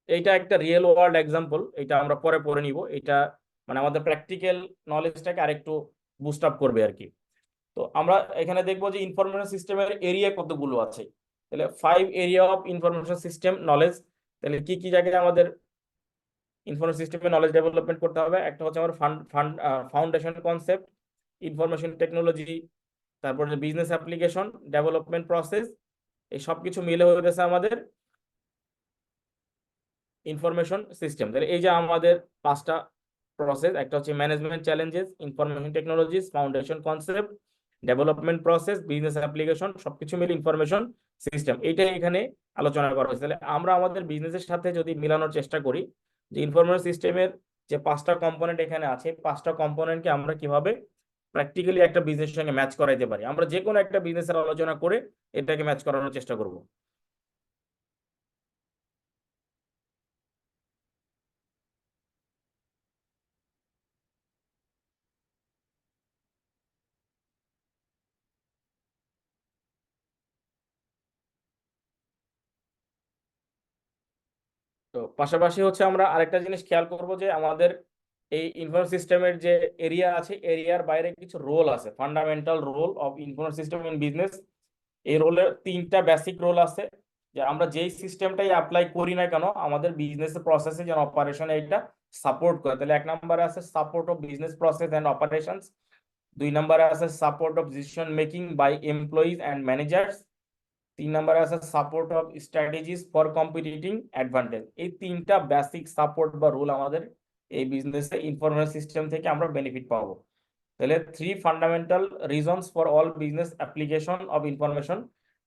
এইটা একটা রিয়েল ওয়ার্ল্ড এক্সাম্পল, এটা আমরা পরে পড়ে নিব। এটা মানে আমাদের প্র্যাকটিক্যাল নলেজটাকে আরেকটু বুস্ট আপ করবে আর কি। তো আমরা এখানে দেখবো যে ইনফরমেশন সিস্টেমের এরিয়া কতগুলো আছে। তাহলে 5 area of information system knowledge. তাহলে কি কি জায়গায় আমাদের ইনফরমেশন সিস্টেমে নলেজ ডেভেলপমেন্ট করতে হবে? একটা হচ্ছে আমার ফাউন্ডেশন কনসেপ্ট, ইনফরমেশন টেকনোলজি, তারপরে বিজনেস অ্যাপ্লিকেশন, ডেভেলপমেন্ট প্রসেস, এই সব কিছু মিলে হয়ে গেছে আমাদের ইনফরমেশন সিস্টেম। তাহলে এই যে আমাদের 5টা প্রসেস, একটা হচ্ছে management challenges, information technologies, foundation concept, development process, business application, সবকিছু মিলে ইনফরমেশন সিস্টেম, এইটাই এখানে আলোচনা করা হয়েছে। তাহলে আমরা আমাদের বিজনেসের সাথে যদি মিলানোর চেষ্টা করি যে ইনফরমেশন সিস্টেমের যে 5টা কম্পোনেন্ট এখানে আছে, 5টা কম্পোনেন্টকে আমরা কিভাবে প্র্যাকটিক্যালি একটা বিজনেসের সঙ্গে ম্যাচ করাইতে পারি, আমরা যে কোনো একটা বিজনেসের আলোচনা করে এটাকে ম্যাচ করানোর চেষ্টা করব। তো পাশাপাশি হচ্ছে আমরা আরেকটা জিনিস খেয়াল করব যে আমাদের এই ইনফরমেশন সিস্টেমের যে এরিয়া আছে, এরিয়ার বাইরে কিছু রোল আছে, fundamental role of information system in business. এই রোলের 3টা বেসিক রোল আছে, যে আমরা যেই সিস্টেমটাই অ্যাপ্লাই করি না কেন আমাদের বিজনেস প্রসেসে যেন অপারেশনে এটা সাপোর্ট করে। তাহলে 1 নম্বরে আছে support of business process and operations, 2 নম্বরে আছে support of decision making by employees and managers, 3 নম্বরে আছে support of strategies for competing advantage. এই 3টা বেসিক সাপোর্ট বা রুল আমাদের এই বিজনেসে ইনফরমেশন সিস্টেম থেকে আমরা বেনিফিট পাবো। তাহলে 3 fundamental reasons for all business application of information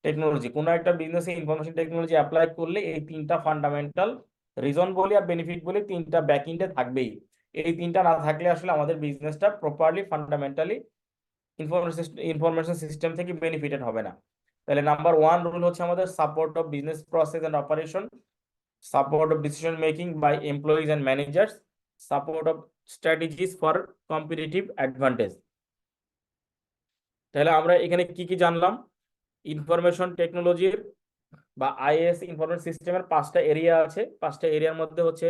technology. কোনো একটা বিজনেসে ইনফরমেশন টেকনোলজি অ্যাপ্লাই করলে এই 3টা ফান্ডামেন্টাল রিজন বলি আর বেনিফিট বলি, তিনটা ব্যাকএন্ডে থাকবেই। এই তিনটা না থাকলে আসলে আমাদের বিজনেসটা প্রপারলি ফান্ডামেন্টালি ইনফরমেশন সিস্টেম থেকে বেনিফিটেড হবে না। তাহলে নাম্বার 1 রুল হচ্ছে আমাদের support of business process and operation, support of decision making by employees and managers, support of strategies for competitive advantage। তাহলে আমরা এখানে কি কি জানলাম? ইনফরমেশন টেকনোলজির বা আইএস ইনফরমেশন সিস্টেমের 5টা এরিয়া আছে। 5টা এরিয়ার মধ্যে হচ্ছে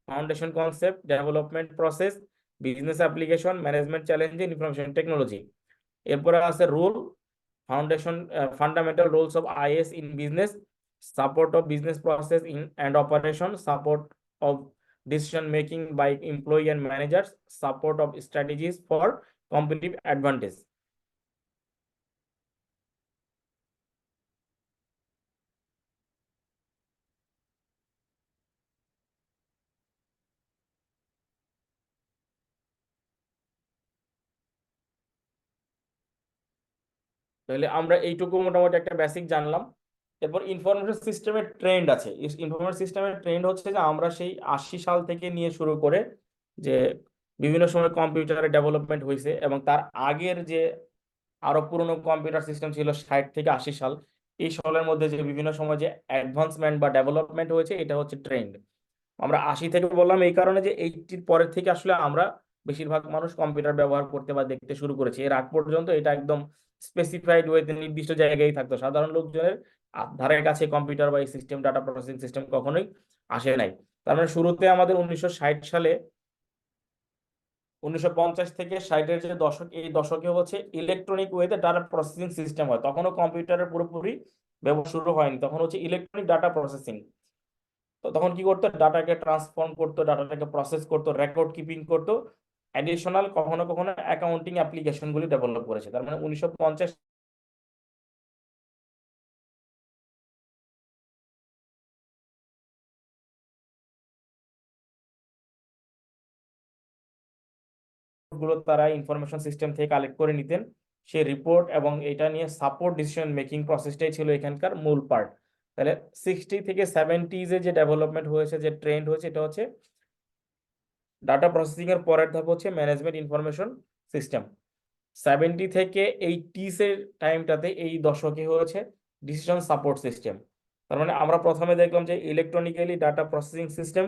foundation concept, development process, business application, management challenge, information technology. এরপরে আছে rule, foundation fundamental roles of IS in business, support of business process in and operation, support of decision making by employee and managers, support of strategies for competitive advantage। তাহলে আমরা এইটুকু মোটামুটি একটা basic জানলাম। এরপর information সিস্টেমের trend আছে। Information সিস্টেমের ট্রেন্ড হচ্ছে যে আমরা সেই 80 সাল থেকে নিয়ে শুরু করে যে বিভিন্ন সময় কম্পিউটারের ডেভেলপমেন্ট হয়েছে, এবং তার আগের যে আরো পুরনো কম্পিউটার সিস্টেম ছিল 60 থেকে 80 সাল, এই সালের মধ্যে যে বিভিন্ন সময় যে অ্যাডভান্সমেন্ট বা ডেভেলপমেন্ট হয়েছে, এটা হচ্ছে ট্রেন্ড। আমরা 80 থেকে বললাম এই কারণে যে 80-র পরের থেকে আসলে আমরা বেশিরভাগ মানুষ কম্পিউটার ব্যবহার করতে বা দেখতে শুরু করেছি। এর আগ পর্যন্ত এটা একদম স্পেসিফাইড ওয়েতে নির্দিষ্ট জায়গায় থাকতো, সাধারণ লোকজনের ধারের কাছে কম্পিউটার বা এই সিস্টেম, ডাটা প্রসেসিং সিস্টেম কখনোই আসে নাই। তার মানে শুরুতে আমাদের 1960 সালে 1950 থেকে 60-এর যে দশক, এই দশকে হচ্ছে ইলেকট্রনিক ওয়েতে ডাটা প্রসেসিং সিস্টেম হয়। তখনও কম্পিউটারের পুরোপুরি ব্যবহার শুরু হয়নি, তখন হচ্ছে ইলেকট্রনিক ডাটা প্রসেসিং। তো তখন কি করতো, ডাটাকে ট্রান্সফর্ম করতো, ডাটাটাকে প্রসেস করতো, রেকর্ড কিপিং করতো, অ্যাডিশনাল কখনো কখনো অ্যাকাউন্টিং অ্যাপ্লিকেশন গুলি ডেভেলপ করেছে। তার মানে 1950 গুলো তারা ইনফরমেশন সিস্টেম থেকে কালেক্ট করে নিতেন, সেই রিপোর্ট, এবং এটা নিয়ে সাপোর্ট ডিসিশন মেকিং প্রসেসটাই ছিল এখানকার মূল পার্ট। তাহলে 60 থেকে 70s যে ডেভেলপমেন্ট হয়েছে, যে ট্রেন্ড হয়েছে, এটা হচ্ছে ডাটা প্রসেসিং এর পরের ধাপ হচ্ছে ম্যানেজমেন্ট ইনফরমেশন সিস্টেম। 70 থেকে 80s এর টাইমটাতে, এই দশকে হয়েছে ডিসিশন সাপোর্ট সিস্টেম। তার মানে আমরা প্রথমে দেখলাম যে electronically data processing system,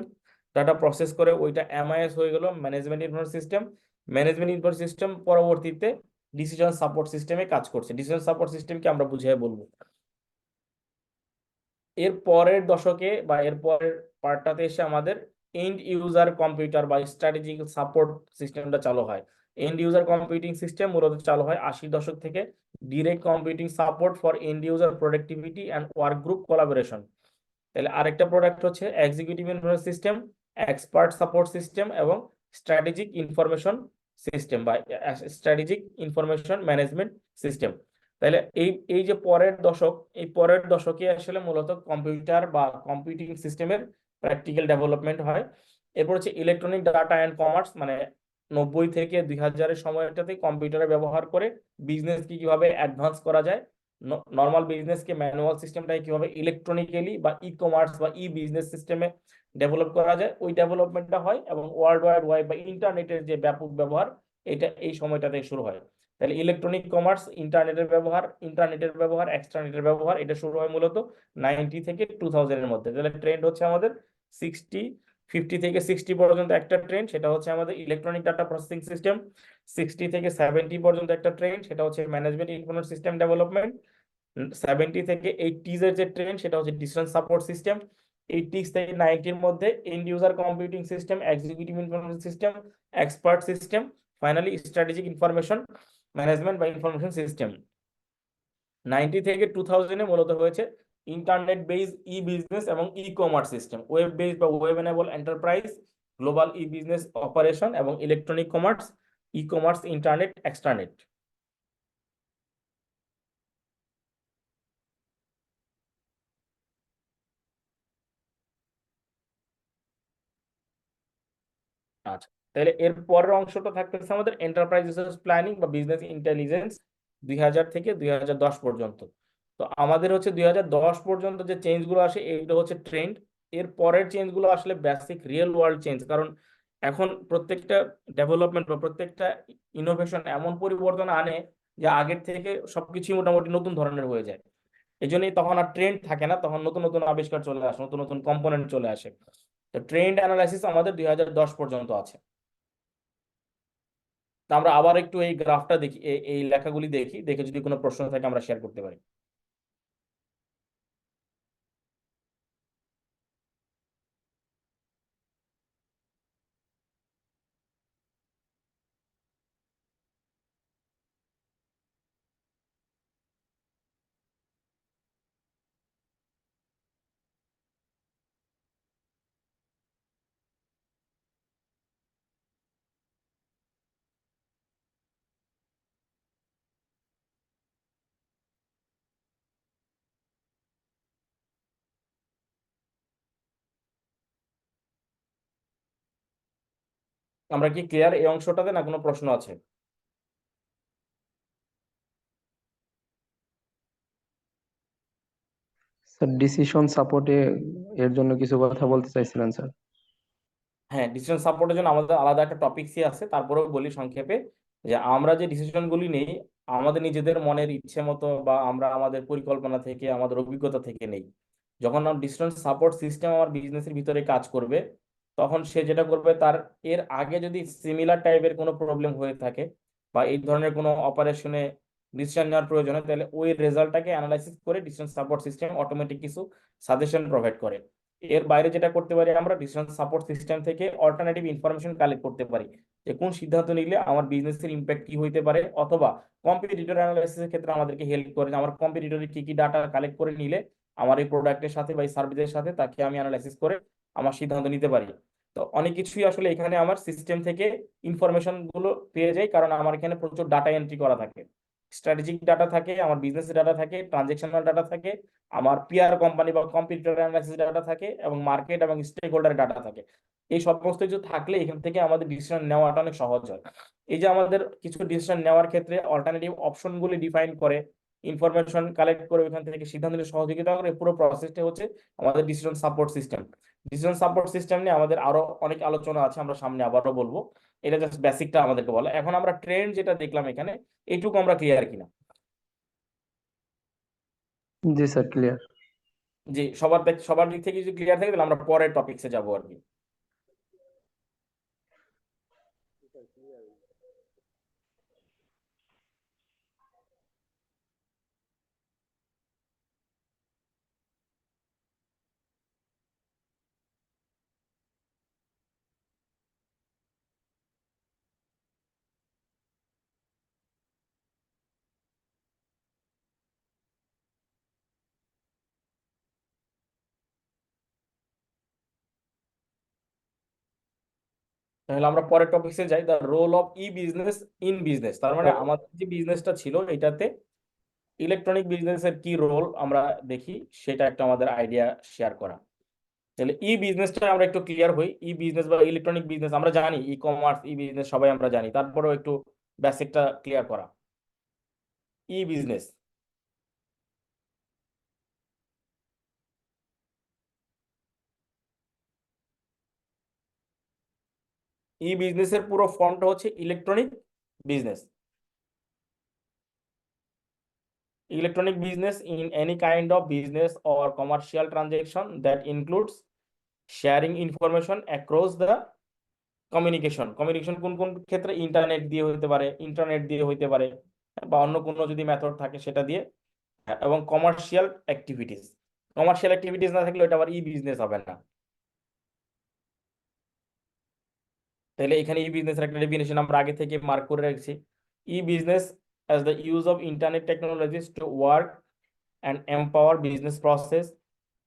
data process করে ওইটা এমআইএস হয়ে গেল management information system. Management information system পরবর্তীতে ডিসিশন সাপোর্ট সিস্টেমে কাজ করছে। ডিসিশন সাপোর্ট সিস্টেমকে আমরা বুঝিয়ে বলবো। এর পরের দশকে বা এর পরের পার্টটাতে এসে আমাদের এন্ড ইউজার কম্পিউটার বা স্ট্র্যাটেজিক সাপোর্ট সিস্টেমটা চালু হয়। এন্ড ইউজার কম্পিউটিং সিস্টেম মূলত চালু হয় 80 দশক থেকে। Direct computing support for and user productivity and work group collaboration. তাহলে আরেকটা প্রোডাক্ট হচ্ছে executive information system, expert support system এবং স্ট্র্যাটেজিক ইনফরমেশন সিস্টেম বা স্ট্র্যাটেজিক ইনফরমেশন ম্যানেজমেন্ট সিস্টেম। তাহলে এই যে পরের দশক, এই পরের দশকে আসলে মূলত কম্পিউটার বা কম্পিউটিং সিস্টেমের প্র্যাকটিক্যাল ডেভেলপমেন্ট হয়। এরপর হচ্ছে ইলেকট্রনিক ডাটা অ্যান্ড কমার্স, মানে 90 থেকে 2000-এর সময়টাতে কম্পিউটারের ব্যবহার করে বিজনেস কিভাবে অ্যাডভান্স করা যায়, নর্মাল বিজনেসকে ম্যানুয়াল সিস্টেমটাকে কিভাবে ইলেকট্রনিক্যালি বা ই কমার্স বা ই বিজনেস সিস্টেমে ডেভেলপ করা যায়, ওই ডেভেলপমেন্টটা হয়। এবং ওয়ার্ল্ড ওয়াইড বা ইন্টারনেটের যে ব্যাপক ব্যবহার, এটা এই সময়টাতে শুরু হয়। তাহলে ইলেকট্রনিক কমার্স, ইন্টারনেটের ব্যবহার, এক্সট্রানেটের ব্যবহার, এটা শুরু হয় মূলত 90 থেকে 2000-এর মধ্যে। তাহলে ট্রেন্ড হচ্ছে আমাদের 50 থেকে 60 পর্যন্ত একটা ট্রেন্ড, সেটা হচ্ছে আমাদের ইলেকট্রনিক ডাটা প্রসেসিং সিস্টেম। 60 থেকে 70 পর্যন্ত একটা ট্রেন্ড, সেটা হচ্ছে ম্যানেজমেন্ট ইনফরমেশন সিস্টেম ডেভেলপমেন্ট। 70 থেকে 80s-এর যে ট্রেন্ড, সেটা হচ্ছে ডিসিশন সাপোর্ট সিস্টেম। 80s থেকে 90-এর মধ্যে and user computing system, executive information system, expert system, finally strategic information management বা ইনফরমেশন সিস্টেম। 90 থেকে 2000-এ মূলত হয়েছে ইন্টারনেট বেস ই বিজনেস এবং e commerce system, web base বা web enable enterprise, global e business operation এবং electronic commerce, e commerce, internet, extranet. আচ্ছা, তাহলে এর পরের অংশটা থাকতেছে আমাদের এন্টারপ্রাইজ রিসোর্স প্ল্যানিং বা বিজনেস ইন্টেলিজেন্স, 2000 থেকে 2010 পর্যন্ত। তো আমাদের হচ্ছে 2010 পর্যন্ত যে চেঞ্জ গুলো আসে, এইগুলো হচ্ছে ট্রেন্ড। এর পরের চেঞ্জ গুলো আসলে বেসিক রিয়েল ওয়ার্ল্ড চেঞ্জ, কারণ এখন প্রত্যেকটা ডেভেলপমেন্ট বা প্রত্যেকটা ইনোভেশন এমন পরিবর্তন আনে যে আগের থেকে সবকিছু মোটামুটি নতুন ধরনের হয়ে যায়। এই জন্যই তখন আর ট্রেন্ড থাকে না, তখন নতুন নতুন আবিষ্কার চলে আসে, নতুন নতুন কম্পোনেন্ট চলে আসে। তো ট্রেন্ড অ্যানালাইসিস আমাদের 2010 পর্যন্ত আছে। তো আমরা আবার একটু এই গ্রাফটা দেখি, এই লেখাগুলি দেখি, দেখে যদি কোনো প্রশ্ন থাকে আমরা শেয়ার করতে পারি। আমরা কি ক্লিয়ার এই অংশটাতে, না কোনো প্রশ্ন আছে? স্যার ডিসিশন সাপোর্টে এর জন্য কিছু কথা বলতে চাইছিলেন স্যার? হ্যাঁ, ডিসিশন সাপোর্টের জন্য আমাদের আলাদা একটা টপিকসই আছে, তারপরেও বলি সংক্ষেপে যে আমরা যে ডিসিশনগুলি নেই আমাদের নিজেদের মনের ইচ্ছে মতো বা আমরা আমাদের পরিকল্পনা থেকে, আমাদের অভিজ্ঞতা থেকে নেই। যখন ডিসিশন সাপোর্ট সিস্টেম আমার বিজনেসের ভিতরে কাজ করবে, তখন সে যেটা করবে, তার এর আগে যদি সিমিলার টাইপের কোনো প্রবলেম হয়ে থাকে বা এই ধরনের কোনো অপারেশনে ডিসিশন নেওয়ার প্রয়োজন হয়, তাহলে ওই রেজাল্টটাকে অ্যানালাইসিস করে ডিসিশন সাপোর্ট সিস্টেম অটোমেটিক কিছু সাজেশন প্রোভাইড করে। এর বাইরে যেটা করতে পারি, আমরা ডিসিশন সাপোর্ট সিস্টেম থেকে অল্টারনেটিভ ইনফরমেশন কালেক্ট করতে পারি, যে কোন সিদ্ধান্ত নিলে আমার বিজনেসের ইম্প্যাক্ট কি হইতে পারে, অথবা কম্পিটিটর অ্যানালাইসিসের ক্ষেত্রে আমাদেরকে হেল্প করে যে আমার কম্পিটিটরের কি কি ডাটা কালেক্ট করে নিলে আমার এই প্রোডাক্টের সাথে বা এই সার্ভিসের সাথে তাকে আমি অ্যানালাইসিস করে আমার সিদ্ধান্ত নিতে পারি। তো অনেক কিছুই আসলে এখানে আমার সিস্টেম থেকে ইনফরমেশন গুলো পেয়ে যাই, কারণ আমার এখানে প্রচুর ডাটা এন্ট্রি করা থাকে, স্ট্র্যাটেজিক ডাটা থাকে, আমার বিজনেস ডাটা থাকে, ট্রানজেকশনাল ডাটা থাকে, আমার পিআর কোম্পানি বা কম্পিটিটর অ্যানালাইসিস ডাটা থাকে, এবং মার্কেট এবং স্টেক হোল্ডার ডাটা থাকে। এই সমস্ত কিছু থাকলে এখান থেকে আমাদের ডিসিশন নেওয়াটা অনেক সহজ হয়। এই যে আমাদের কিছু ডিসিশন নেওয়ার ক্ষেত্রে অল্টারনেটিভ অপশনগুলি ডিফাইন করে, ইনফরমেশন কালেক্ট করে ওইখান থেকে সিদ্ধান্ত নিতে সহযোগিতা করে, পুরো প্রসেসটা হচ্ছে আমাদের decision support system. Decision support system নিয়ে আমাদের আরো অনেক আলোচনা আছে, আমরা সামনে আবারও বলবো। এটা জাস্ট বেসিকটা আমাদেরকে বলে। এখন আমরা ট্রেন্ড যেটা দেখলাম এখানে, এইটুকু আমরা ক্লিয়ার কিনা? জি স্যার, ক্লিয়ার। যে সবার দিক থেকে যদি ক্লিয়ার থাকে তাহলে আমরা পরের টপিকসে যাবো আর কি। তাহলে আমরা পরের টপিকসে যাই, the role of e business in business. তার মানে আমাদের যে বিজনেসটা ছিল এটাতে ইলেকট্রনিক বিজনেসের কি রোল আমরা দেখি, সেটা একটা আমাদের আইডিয়া শেয়ার করা। তাহলে ই বিজনেসটা আমরা একটু ক্লিয়ার হই। ই বিজনেস বা ইলেকট্রনিক বিজনেস আমরা জানি, ই কমার্স, ই বিজনেস সবাই আমরা জানি, তারপরেও একটু বেসিকটা ক্লিয়ার করা। ই বিজনেস, ই বিজনেসের পুরো ফর্মটা হচ্ছে electronic business. Electronic business in any kind of business or commercial transaction that includes sharing information across the communication কোন কোন ক্ষেত্রে ইন্টারনেট দিয়ে হইতে পারে বা অন্য কোনো যদি মেথড থাকে সেটা দিয়ে, এবং কমার্শিয়াল অ্যাক্টিভিটিস না থাকলে ওটা আবার ই বিজনেস হবে না। তাহলে এখানে ই বিজনেসের একটা ডেফিনেশন আমরা আগে থেকে মার্ক করে রাখছি। ই business as the use of internet technologies to work and empower business process,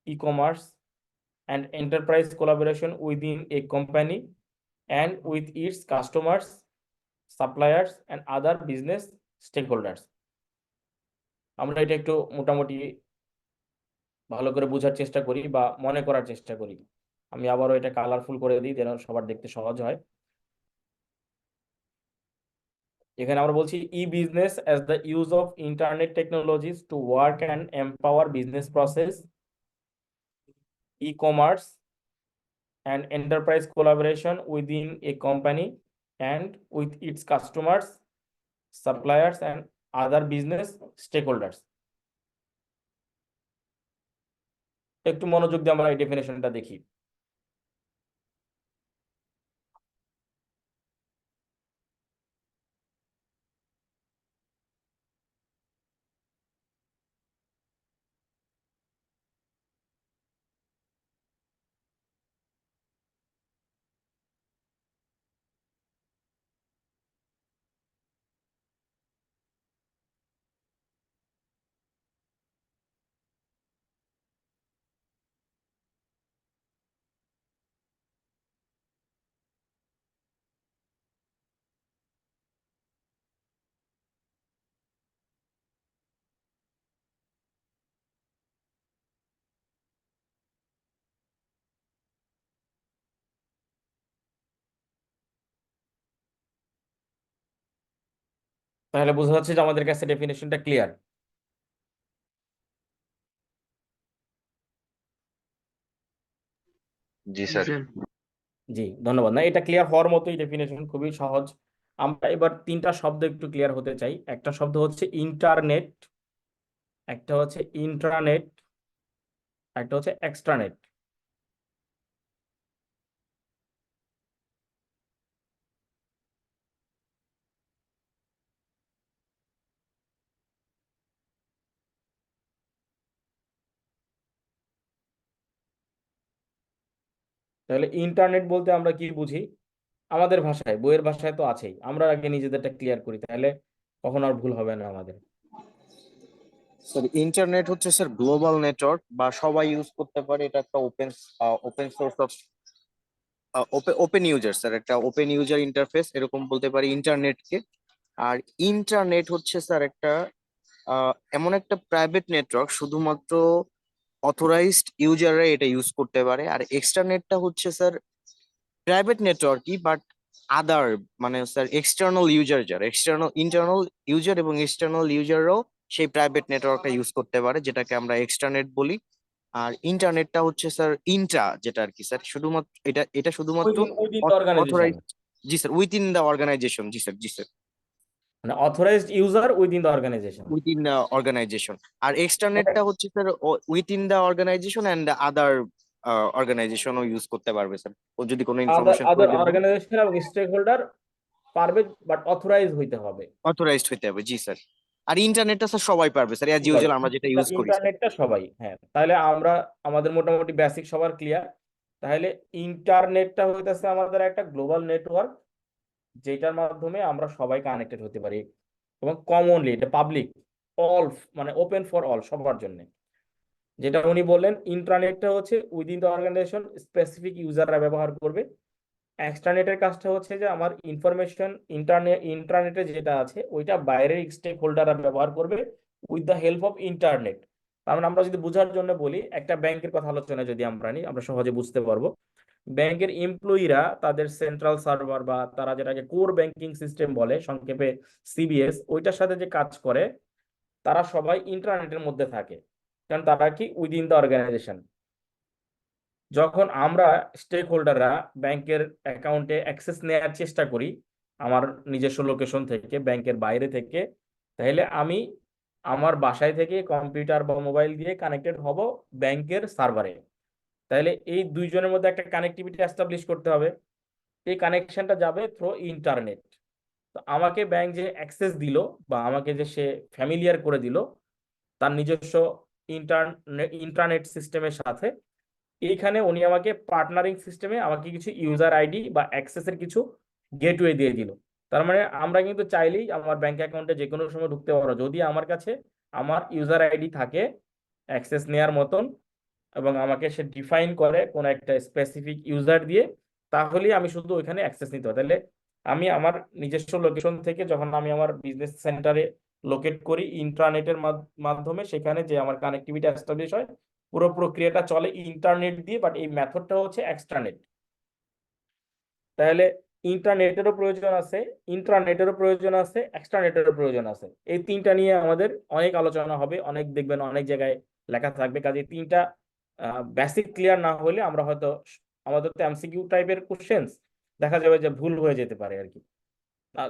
e-commerce and enterprise collaboration within a company and with its customers, suppliers and other business stakeholders। আমরা এটা একটু মোটামুটি ভালো করে বোঝার চেষ্টা করি বা মনে করার চেষ্টা করি। আমি আবারও এটা কালারফুল করে দিই যেন সবার দেখতে সহজ হয়। এখানে আমরা বলছি e business as the use of internet technologies to work and empower business process e-commerce and enterprise collaboration within a company and with its customers, suppliers, and other business stakeholders. একটু মনোযোগ দিয়ে আমরা এই ডেফিনেশনটা দেখি। তাহলে বোঝা যাচ্ছে যে আমাদের কাছে ডেফিনেশনটা ক্লিয়ার। জি স্যার। জি ধন্যবাদ। না, এটা ক্লিয়ার হওয়ার মতোই ডেফিনেশন, খুবই সহজ। আমরা এবার তিনটা শব্দ একটু ক্লিয়ার হতে চাই। একটা শব্দ হচ্ছে ইন্টারনেট, একটা হচ্ছে ইন্ট্রানেট, একটা হচ্ছে এক্সট্রানেট। তাহলে ইন্টারনেট বলতে আমরা কি বুঝি? আমাদের ভাষায়, বইয়ের ভাষায় তো আছেই, আমরা আগে নিজেদেরটা ক্লিয়ার করি, তাহলে কখনো আর ভুল হবে না আমাদের। স্যার ইন্টারনেট হচ্ছে স্যার গ্লোবাল নেটওয়ার্ক, বা সবাই ইউজ করতে পারে। এটা একটা open open source of open user sir, একটা ওপেন ইউজার ইন্টারফেস এরকম বলতে পারি ইন্টারনেটকে। আর ইন্টারনেট হচ্ছে স্যার একটা এমন একটা প্রাইভেট নেটওয়ার্ক, শুধুমাত্র অথরাইজড ইউজাররা এটা ইউজ করতে পারে। আর এক্সটারনেটটা হচ্ছে স্যার প্রাইভেট নেটওয়ার্কই, বাট আদার মানে স্যার এক্সটার্নাল ইউজার, যারা ইন্টারনাল ইউজার এবং এক্সটার্নাল ইউজাররাও সেই প্রাইভেট নেটওয়ার্কটা ইউজ করতে পারে, যেটাকে আমরা এক্সটারনেট বলি। আর ইন্টারনেটটা হচ্ছে স্যার যেটা আর কি স্যার, শুধুমাত্র এটা শুধুমাত্র উইদিন দ্য অর্গানাইজেশন, অথরাইজ। জি স্যার, উইথিন দ্য অর্গানাইজেশন। জি স্যার, জি স্যার, মানে authorized user within the organization. Within the organization. আর এক্সটারনেটটা হচ্ছে sir within the organization and other অর্গানাইজেশনও ইউজ করতে পারবে স্যার, ও যদি কোনো আদার ইনফরমেশন আদার প্রয়োজন হয়। অর্গানাইজেশন এবং স্টেক হোল্ডার পারবে, বাট অথরাইজ হইতে হবে। অথরাইজড হইতে হবে, জি স্যার। আর ইন্টারনেটটা স্যার সবাই পারবে স্যার, অ্যাজ ইউজুয়াল আমরা যেটা ইউজ করি স্যার। ইন্টারনেটটা সবাই, হ্যাঁ। তাহলে আমরা আমাদের মোটামুটি বেসিক সবার ক্লিয়ার। তাহলে ইন্টারনেটটা হইতেছে আমাদের একটা গ্লোবাল নেটওয়ার্ক, যেটার মাধ্যমে আমরা সবাই কানেক্টেড হতে পারি, এবং কমনলি এটা পাবলিক, অল, মানে ওপেন ফর অল, সবার জন্য। যেটা উনি বললেন ইন্ট্রানেটটা হচ্ছে উইদিন দ্য অর্গানাইজেশন, স্পেসিফিক ইউজাররা ব্যবহার করবে। এক্সট্রানেটের কাজটা হচ্ছে যে আমার ইনফরমেশন ইন্টারনেটে যেটা আছে ওইটা বাইরের স্টেক হোল্ডাররা ব্যবহার করবে with the help of internet. তার মানে আমরা যদি বোঝার জন্য বলি, একটা ব্যাংকের কথা আলোচনা যদি আমরা নিই, আমরা সহজে বুঝতে পারবো। ব্যাংকের এমপ্লয়িরা তাদের সেন্ট্রাল সার্ভার, বা তারা যেটাকে কোর ব্যাংকিং সিস্টেম বলে সংক্ষেপে সিবিএস, ওইটার সাথে যে কাজ করে, তারা সবাই ইন্টারনেটের মধ্যে থাকে, কারণ তারা কি উইদিন দ্য অর্গানাইজেশন। যখন আমরা স্টেক হোল্ডাররা ব্যাংকের অ্যাকাউন্টে অ্যাক্সেস নেওয়ার চেষ্টা করি আমার নিজস্ব লোকেশন থেকে, ব্যাংকের বাইরে থেকে, তাহলে আমি আমার বাসায় থেকে কম্পিউটার বা মোবাইল দিয়ে কানেক্টেড হব ব্যাংকের সার্ভারে। তাহলে এই দুইজনের মধ্যে একটা কানেক্টিভিটি এস্টাবলিশ করতে হবে। এই কানেকশনটা যাবে থ্রু ইন্টারনেট। তো আমাকে ব্যাংক যে অ্যাক্সেস দিল, বা আমাকে যে সে ফ্যামিলিয়ার করে দিল তার নিজস্ব ইন্টারনেট সিস্টেমের সাথে, এইখানে উনি আমাকে পার্টনারিং সিস্টেমে আমাকে কিছু ইউজার আইডি বা অ্যাক্সেসের কিছু গেটওয়ে দিয়ে দিল। তার মানে আমরা কিন্তু চাইলেই আমার ব্যাংক অ্যাকাউন্টে যে কোনো সময় ঢুকতে পারো, যদি আমার কাছে আমার ইউজার আইডি থাকে অ্যাক্সেস নেওয়ার মতন, এবং আমাকে সে ডিফাইন করে কোনো একটা স্পেসিফিক ইউজার দিয়ে, তাহলেই আমি শুধু ওইখানে অ্যাক্সেস নিতে পারি। তাহলে আমি আমার নিজস্ব লোকেশন থেকে যখন আমি আমার বিজনেস সেন্টারে লোকেট করি ইন্টারনেটের মাধ্যমে, সেখানে যে আমার কানেক্টিভিটি এস্টাবলিশ হয়, পুরো প্রক্রিয়াটা চলে ইন্টারনেট দিয়ে, বাট এই মেথডটা হচ্ছে এক্সট্রানেট। তাহলে ইন্টারনেটেরও প্রয়োজন আছে, ইন্ট্রানেটেরও প্রয়োজন আছে, এক্সট্রানেটেরও প্রয়োজন আছে। এই তিনটা নিয়ে আমাদের অনেক আলোচনা হবে, অনেক দেখবেন অনেক জায়গায় লেখা থাকবে। কাজে তিনটা বেসিক ক্লিয়ার না হলে আমরা হয়তো আমাদের তো এমসিকিউ টাইপের কোশ্চেন্স, দেখা যাবে যে ভুল হয়ে যেতে পারে আর কি।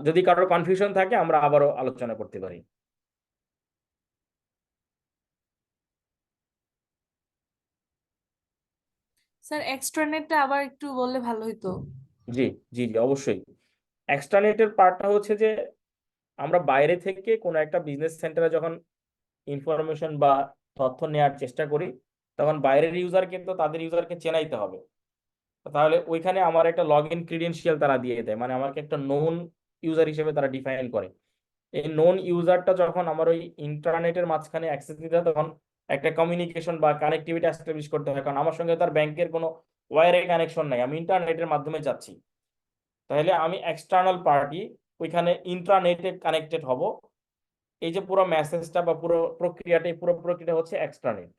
যদি কারোর কনফিউশন থাকে আমরা আবারও আলোচনা করতে পারি। স্যার এক্সট্রানেটটা আবার একটু বললে ভালো হতো। জি জি জি, অবশ্যই। এক্সট্রানেটের পার্টটা হচ্ছে যে আমরা বাইরে থেকে কোনো একটা বিজনেস সেন্টারে যখন ইনফরমেশন বা তথ্য নেওয়ার চেষ্টা করি, তখন বাইরের ইউজার কিন্তু তাদের ইউজারকে চেনাইতে হবে। তাহলে ওইখানে আমার একটা লগ ইন ক্রিডেন্সিয়াল তারা দিয়ে দেয়, মানে আমাকে একটা নোন ইউজার হিসেবে তারা ডিফাইন করে। এই নোন ইউজারটা যখন আমার ওই ইন্টারনেটের মাঝখানে অ্যাক্সেস দিতে হয়, তখন একটা কমিউনিকেশন বা কানেক্টিভিটি এস্টাবলিশ করতে হয়, কারণ আমার সঙ্গে তার ব্যাংকের কোনো ওয়্যারে কানেকশন নাই, আমি ইন্টারনেটের মাধ্যমে যাচ্ছি। তাহলে আমি এক্সটার্নাল পার্টি ওইখানে ইন্ট্রানেটে কানেক্টেড হব। এই যে পুরো মেসেজটা বা পুরো প্রক্রিয়াটা, এই পুরো প্রক্রিয়া হচ্ছে এক্সট্রানেট।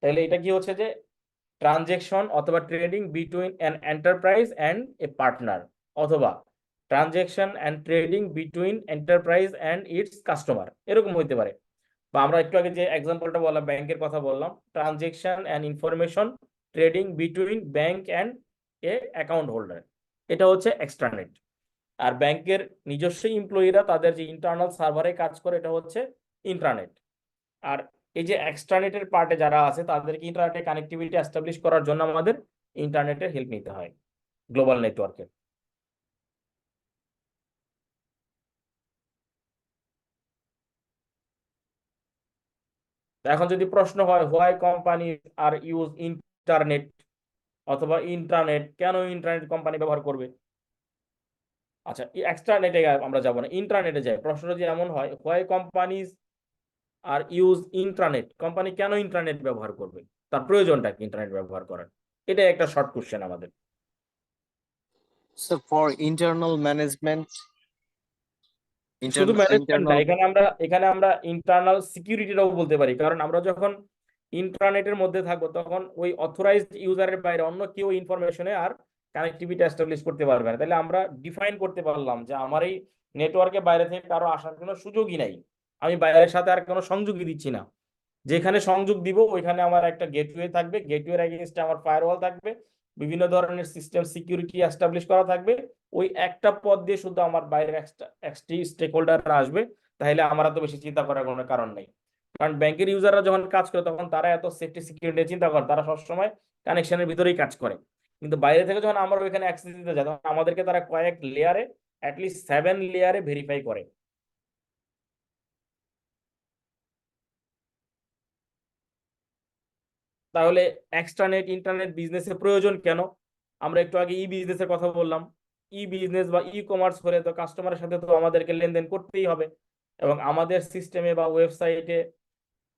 তাহলে এটা কি হচ্ছে যে ট্রানজেকশন অথবা trading between an enterprise and a partner, অথবা transaction and trading between enterprise and its customer, এরকম হইতে পারে। বা আমরা একটু আগে যে এক্সাম্পলটা বললাম, ব্যাংকের কথা বললাম, transaction and information trading between bank and a account holder, এটা হচ্ছে এক্সট্রানেট। আর ব্যাংকের নিজস্ব এমপ্লয়িরা তাদের যে ইন্টারনাল সার্ভারে কাজ করে, এটা হচ্ছে ইন্ট্রানেট। আর এই যে এক্সট্রানেটের পার্টে যারা আছে তাদেরকে ইন্টারনেটে কানেক্টিভিটি এস্টাবলিশ করার জন্য আমাদের ইন্টারনেটের হেল্প নিতে হয়, গ্লোবাল নেটওয়ার্কের। এখন যদি প্রশ্ন হয় why company are use internet অথবা ইন্টারনেট, কেন ইন্টারনেট কোম্পানি ব্যবহার করবে? আচ্ছা, এক্সট্রানেটে আমরা যাব না, ইন্টারনেটে যাই। প্রশ্ন যদি এমন হয় why companies are use internet, company কেন ইন্টারনেট ব্যবহার করবে, তার প্রয়োজনটা কি ইন্টারনেট ব্যবহার করার? এটা একটা শর্ট কোশ্চেন আমাদের। So for internal management, শুধু ম্যানেজমেন্ট না, internal. এখানে আমরা ইন্টারনাল সিকিউরিটিটাও বলতে পারি, কারণ আমরা যখন ইন্টারনেটের মধ্যে থাকবো তখন ওই অথরাইজড ইউজারের বাইরে অন্য কেউ ইনফরমেশনে আর কানেক্টিভিটি এস্টাবলিশ করতে পারবে না। তাহলে আমরা ডিফাইন করতে পারলাম যে আমার এই নেটওয়ার্কে বাইরে থেকে কারো আসার কোনো সুযোগই নাই, আমি বাইরের সাথে আর কোনো সংযোগই দিচ্ছি না। যেখানে সংযোগ দিব ওইখানে আমার একটা গেটওয়ে থাকবে, গেটওয়ের এগেইনস্টে আমার ফায়ারওয়াল থাকবে, বিভিন্ন ধরনের সিস্টেম সিকিউরিটি এস্টাবলিশ করা থাকবে। ওই একটা পথ দিয়ে শুধু আমার বাইরের এক্সটি স্টেক হোল্ডাররা আসবে। তাহলে আমার এত বেশি চিন্তা করার কোনো কারণ নেই, কারণ ব্যাংকের ইউজাররা যখন কাজ করে তখন তারা এত সেফটি সিকিউরিটি চিন্তা করে, তারা সবসময় কানেকশনের ভিতরেই কাজ করে। কিন্তু বাইরে থেকে যখন আমরা ওইখানে অ্যাক্সেস দিতে যাই, তখন আমাদেরকে তারা কয়েক লেয়ারে, অ্যাটলিস্ট 7 লেয়ারে ভেরিফাই করে। তাহলে এক্সট্রানেট ইন্টারনেট বিজনেসের প্রয়োজন কেন? আমরা একটু আগে ই বিজনেসের কথা বললাম। ই বিজনেস বা ই কমার্স হলে তো কাস্টমারের সাথে তো আমাদেরকে লেনদেন করতেই হবে, এবং আমাদের সিস্টেমে বা ওয়েবসাইটে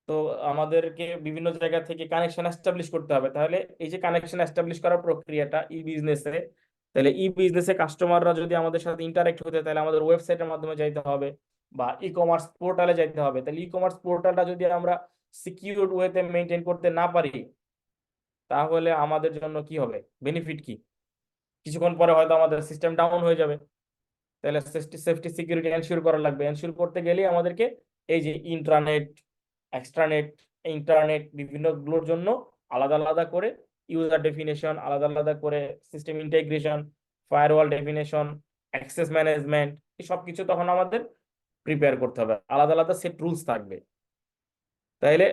তো আমাদেরকে বিভিন্ন জায়গা থেকে কানেকশন এস্টাবলিশ করতে হবে। তাহলে এই যে কানেকশন এস্টাবলিশ করার প্রক্রিয়াটা ই বিজনেসে, তাহলে ই বিজনেসে কাস্টমাররা যদি আমাদের সাথে ইন্টারেক্ট হতে, তাহলে আমাদের ওয়েবসাইটের মাধ্যমে যাইতে হবে বা ই কমার্স পোর্টালে যাইতে হবে। তাহলে ই কমার্স পোর্টালটা যদি আমরা সিকিউরড ওয়েতে মেনটেন করতে না পারি, তাহলে আমাদের জন্য কি হবে, বেনিফিট কি? কিছুক্ষণ পরে হয়তো আমাদের সিস্টেম ডাউন হয়ে যাবে। তাহলে সেফটি সিকিউরিটি এনশিওর করা লাগবে। এনশিওর করতে গেলে আমাদেরকে এই যে ইন্ট্রানেট, এক্সট্রানেট, ইন্টারনেট বিভিন্ন গুলোর জন্য আলাদা আলাদা করে ইউজার ডেফিনেশন, আলাদা আলাদা করে system integration, firewall definition, access management, এই সব কিছু তখন আমাদের প্রিপেয়ার করতে হবে, আলাদা আলাদা সেট রুলস থাকবে। তাহলে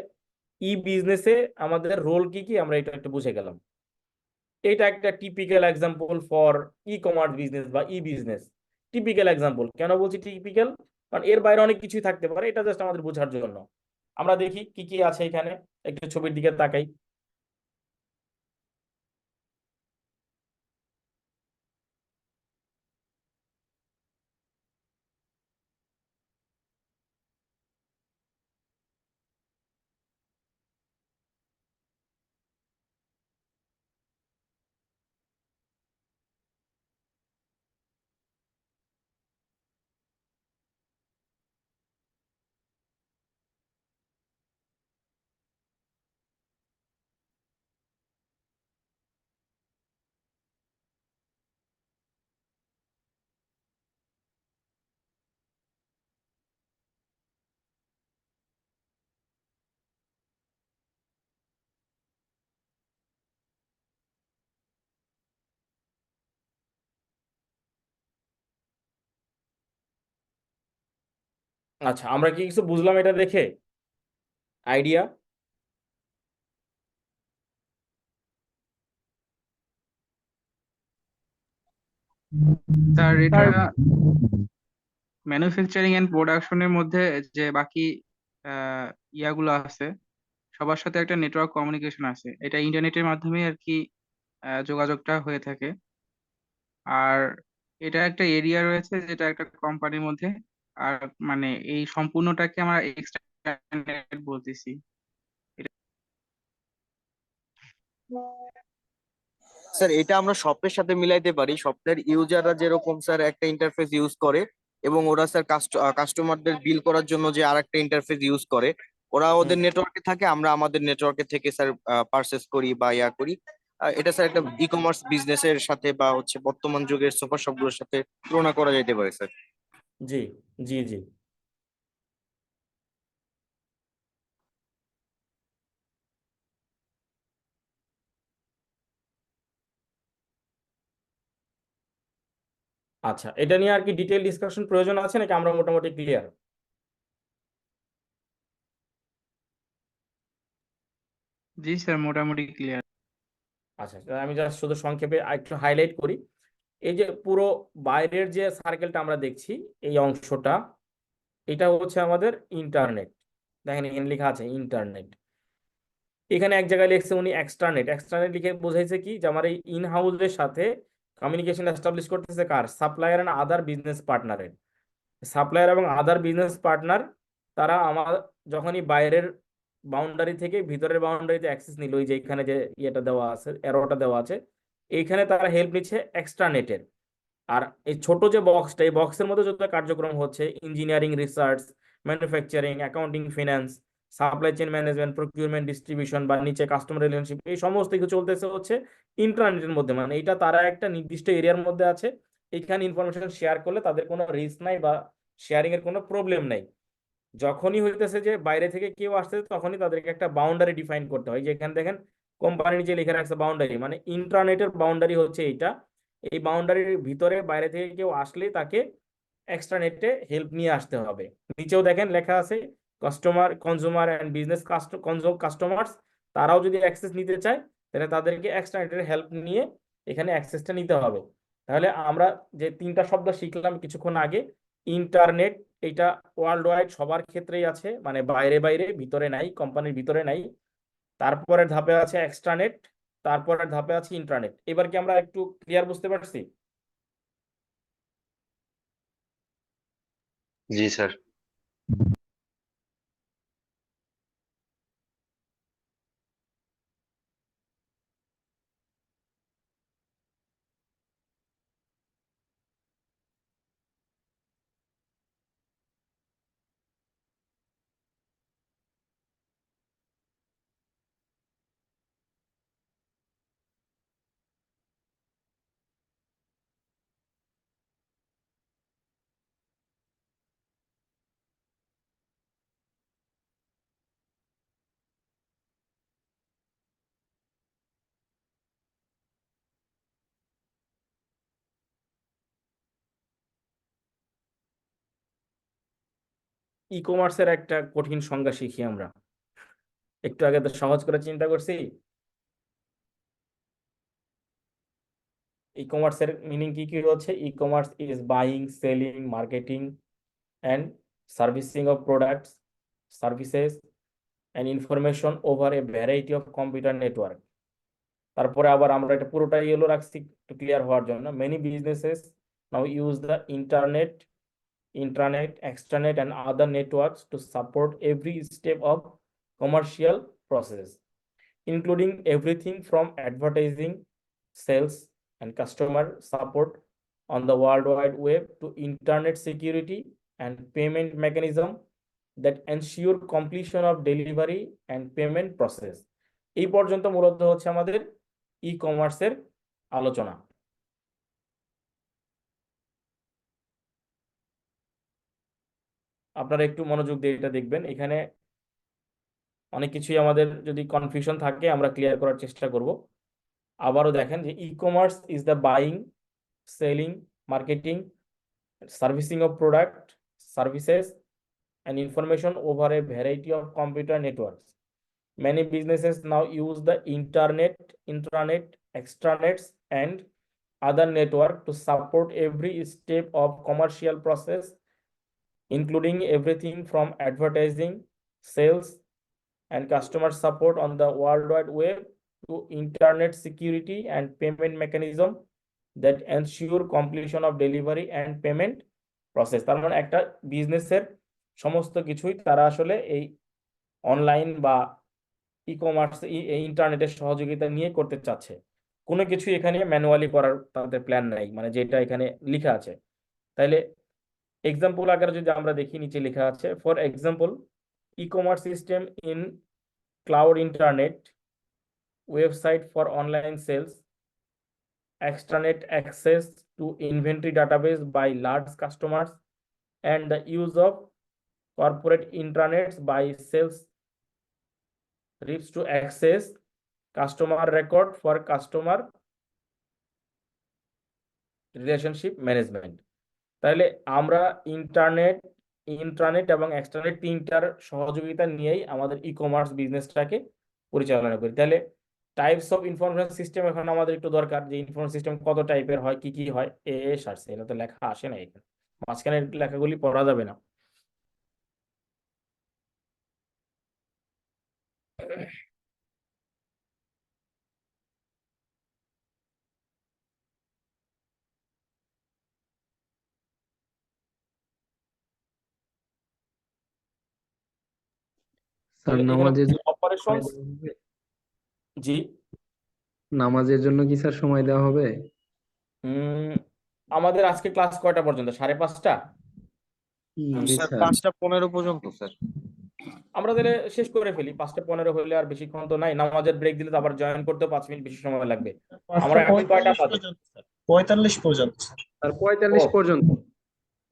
ই বিজনেসে আমাদের রোল কি কি আমরা এটা একটু বুঝে গেলাম। এটা একটা typical example for e commerce business বা ই বিজনেস। টিপিক্যাল এক্সাম্পল কেন বলছি টিপিক্যাল, কারণ এর বাইরে অনেক কিছুই থাকতে পারে, এটা জাস্ট আমাদের বোঝার জন্য। আমরা দেখি কি কি আছে এখানে, একটু ছবির দিকে তাকাই। আচ্ছা, আমরা কি কিছু বুঝলাম এটা দেখে? আইডিয়া? স্যার এটা ম্যানুফ্যাকচারিং এন্ড প্রোডাকশনের মধ্যে যে বাকি ইয়াগুলো আছে সবার সাথে একটা নেটওয়ার্ক কমিউনিকেশন আছে, এটা ইন্টারনেটের মাধ্যমে আর কি যোগাযোগটা হয়ে থাকে। আর এটা একটা এরিয়া রয়েছে যেটা একটা কোম্পানির মধ্যে, আর মানে এই সম্পূর্ণটাকে আমরা এক্সট্রানেট বলতেছি। স্যার এটা আমরা সফটওয়্যার সাথে মিলাইতে পারি। সফটওয়্যার ইউজাররা যেরকম স্যার একটা ইন্টারফেস ইউজ করে, এবং ওরা স্যার কাস্টমারদের বিল করার জন্য যে আরেকটা ইন্টারফেস ইউজ করে, ওরা হুম। ওদের নেটওয়ার্কে থাকে, আমরা আমাদের নেটওয়ার্কে থেকে স্যার পারচেস করি বা ইয়া করি। এটা স্যার একটা ই কমার্স বিজনেসের সাথে বা হচ্ছে বর্তমান যুগের সুপার শপগুলোর সাথে তুলনা করা যেতে পারে স্যার। জি জি জি। আচ্ছা, এটা নিয়ে আর কি ডিটেইল ডিসকাশন প্রয়োজন আছে নাকি আমরা মোটামুটি ক্লিয়ার? জি স্যার, মোটামুটি ক্লিয়ার। আচ্ছা, তাহলে আমি জাস্ট শুধু সংক্ষেপে একটু হাইলাইট করি। এই যে পুরো বাইরের যে সার্কেলটা আমরা দেখছি, এই অংশটা, এটা হচ্ছে আমাদের ইন্টারনেট। দেখেন এখানে লেখা আছে ইন্টারনেট। এখানে এক জায়গায় লিখছে উনি এক্সট্রানেট। এক্সট্রানেট লিখে বোঝাইছে কি, যে আমার এই ইন হাউসের সাথে কমিউনিকেশন এস্টাবলিশ করতেছে কার? সাপ্লায়ার এন্ড আদার বিজনেস পার্টনারের। সাপ্লায়ার এবং আদার বিজনেস পার্টনার তারা আমার যখনই বাইরের বাউন্ডারি থেকে ভিতরের বাউন্ডারিতে অ্যাক্সেস নিল, ওই যে এখানে যে ইয়েটা দেওয়া আছে, এরোটা দেওয়া আছে, এইখানে তারা হেল্প নিচ্ছে এক্সট্রানেটের। আর এই ছোট যে বক্সটা, এই বক্সের মধ্যে যত কার্যক্রম হচ্ছে, engineering, research, manufacturing, accounting, finance, supply chain management, procurement, distribution বা নিচে কাস্টমার রিলেশনশিপ, এই সমস্ত কিছু চলতেছে হচ্ছে ইন্টারনেটের মধ্যে। মানে এটা তারা একটা নির্দিষ্ট এরিয়ার মধ্যে আছে, এখানে ইনফরমেশন শেয়ার করলে তাদের কোনো রিস্ক নাই বা শেয়ারিং এর কোনো প্রবলেম নাই। যখনই হইতেছে যে বাইরে থেকে কেউ আসতেছে, তখনই তাদেরকে একটা বাউন্ডারি ডিফাইন করতে হয়। যেখানে দেখেন কোম্পানি নিচে লিখে রাখছে বাউন্ডারি, মানে ইন্টারনেটের বাউন্ডারি হচ্ছে এইটা। এই বাউন্ডারির ভিতরে বাইরে থেকে কেউ আসলে তাকে এক্সট্রানেটে হেল্প নিয়ে আসতে হবে। নিচেও দেখেন লেখা আছে customer, consumer and business customers, তারাও যদি অ্যাক্সেস নিতে চায় তাহলে তাদেরকে এক্সট্রানেটের হেল্প নিয়ে এখানে অ্যাক্সেসটা নিতে হবে। তাহলে আমরা যে তিনটা শব্দ শিখলাম কিছুক্ষণ আগে, ইন্টারনেট, এটা ওয়ার্ল্ড ওয়াইড সবার ক্ষেত্রেই আছে, মানে বাইরে বাইরে, ভিতরে নাই, কোম্পানির ভিতরে নাই। তারপরের ধাপে আছে এক্সট্রানেট, তারপরের ধাপে আছে ইন্টারনেট। এবার কি আমরা একটু ক্লিয়ার বুঝতে পারছি? জি স্যার। ই কমার্সের একটা কঠিন সংজ্ঞা শিখি আমরা। একটু আগে তো সহজ করে চিন্তা করছি। ই কমার্সের মিনিং কি কি হচ্ছে? E commerce is buying, selling, marketing and servicing of products, services and information over a variety of computer network. তারপরে আবার আমরা এটা পুরোটাই ইয়েলো রাখছি একটু ক্লিয়ার হওয়ার জন্য। Many businesses now use the internet, intranet, extranet, and other networks to support every step of commercial process, including everything from advertising, sales, and customer support on the World Wide Web to internet security and payment mechanism that ensure completion of delivery and payment process. এই পর্যন্ত মূলত হচ্ছে আমাদের ই কমার্সের আলোচনা। আপনারা একটু মনোযোগ দিয়ে এটা দেখবেন, এখানে অনেক কিছুই আমাদের যদি কনফিউশন থাকে আমরা ক্লিয়ার করার চেষ্টা করব। আবারও দেখেন যে e commerce is the buying, selling, marketing, servicing of product, services and information over a variety of computer networks. Many businesses now use the internet, intranet, extranets, and other network to support every step of commercial process, including everything from advertising, sales, and customer support on the World Wide Web to internet security and payment mechanism that ensure completion of delivery and payment process. তার মানে একটা বিজনেসের সমস্ত কিছুই তারা আসলে এই online বা ই কমার্স ইন্টারনেটের সহযোগিতা নিয়ে করতে চাচ্ছে। কোনো কিছু এখানে ম্যানুয়ালি করার তাদের প্ল্যান নাই, মানে যেটা এখানে লেখা আছে। তাইলে এক্সাম্পল আকারে যদি আমরা দেখি, নিচে লেখা আছে for example ecommerce system in cloud internet, website for online sales, extranet access to inventory database by large customers, and the use of corporate intranets by sales reps to access customer record for customer relationship management. তাহলে আমরা intranet এবং এক্সট্রানেট তিনটার সহযোগিতা নিয়েই আমাদের e commerce বিজনেসটাকে পরিচালনা করি। তাহলে টাইপস অফ ইনফরমেশন সিস্টেম এখন আমাদের একটু দরকার, যে ইনফরমেশন সিস্টেম কত টাইপের হয়, কি কি হয়, আসছে, এটা তো লেখা আসে না এখানে, মাঝখানে লেখাগুলি পড়া যাবে না। স্যার তাহলে এখানে নামাজের জন্য সময় অপারেশনস, দেওয়া হবে? জি, নামাজের জন্য কি স্যার সময় দেওয়া হবে? আমাদের আজকে ক্লাস কয়টা পর্যন্ত? 5:30? জি স্যার স্যার। 5টা 15 পর্যন্ত স্যার। আমরা তাহলে শেষ করে ফেলি, 5:15 হলে আর বেশিক্ষণ তো নাই, নামাজের ব্রেক দিলে তো আবার জয়েন করতে 5 মিনিট বেশি সময় লাগবে। আমরা এখন কয়টা বাজে? 45 পর্যন্ত স্যার। আর ও 45 পর্যন্ত?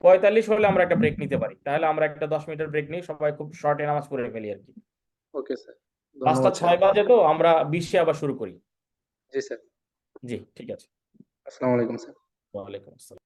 45 হলে আমরা একটা ব্রেক নিতে পারি, তাহলে আমরা একটা 10 মিনিটের ব্রেক নিই, সবাই খুব শর্টে নামাজ পড়ে ফেলি আর কি। ওকে স্যার, 5টা ধন্যবাদ স্যার। 6 বাজে, তো আমরা 20-এ আবার শুরু করি। জি স্যার। জি, ঠিক আছে। আসসালামু আলাইকুম স্যার। ওয়ালাইকুম আসসালাম।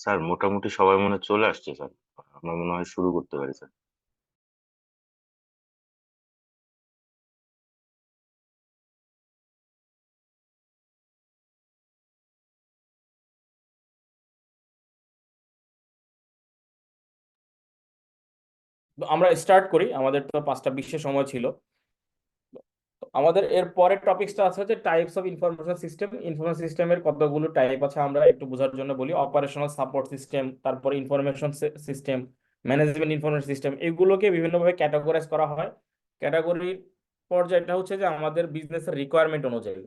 স্যার মোটামুটি সবাই মনে হয় চলে আসছে স্যার, আমরা মনে হয় শুরু করতে পারি স্যার। তো আমরা স্টার্ট করি, আমাদের তো 5টা বিশ্বের সময় ছিল। আমাদের এর পরের টপিকসটা আছে হচ্ছে types of information system. Information সিস্টেমের কতগুলো টাইপ আছে আমরা একটু বোঝার জন্য বলি। অপারেশনাল সাপোর্ট সিস্টেম, তারপর information system, management information system, এগুলোকে বিভিন্নভাবে ক্যাটাগরাইজ করা হয়। ক্যাটাগরির পর্যায়টা হচ্ছে যে আমাদের বিজনেসের রিকোয়ারমেন্ট অনুযায়ী।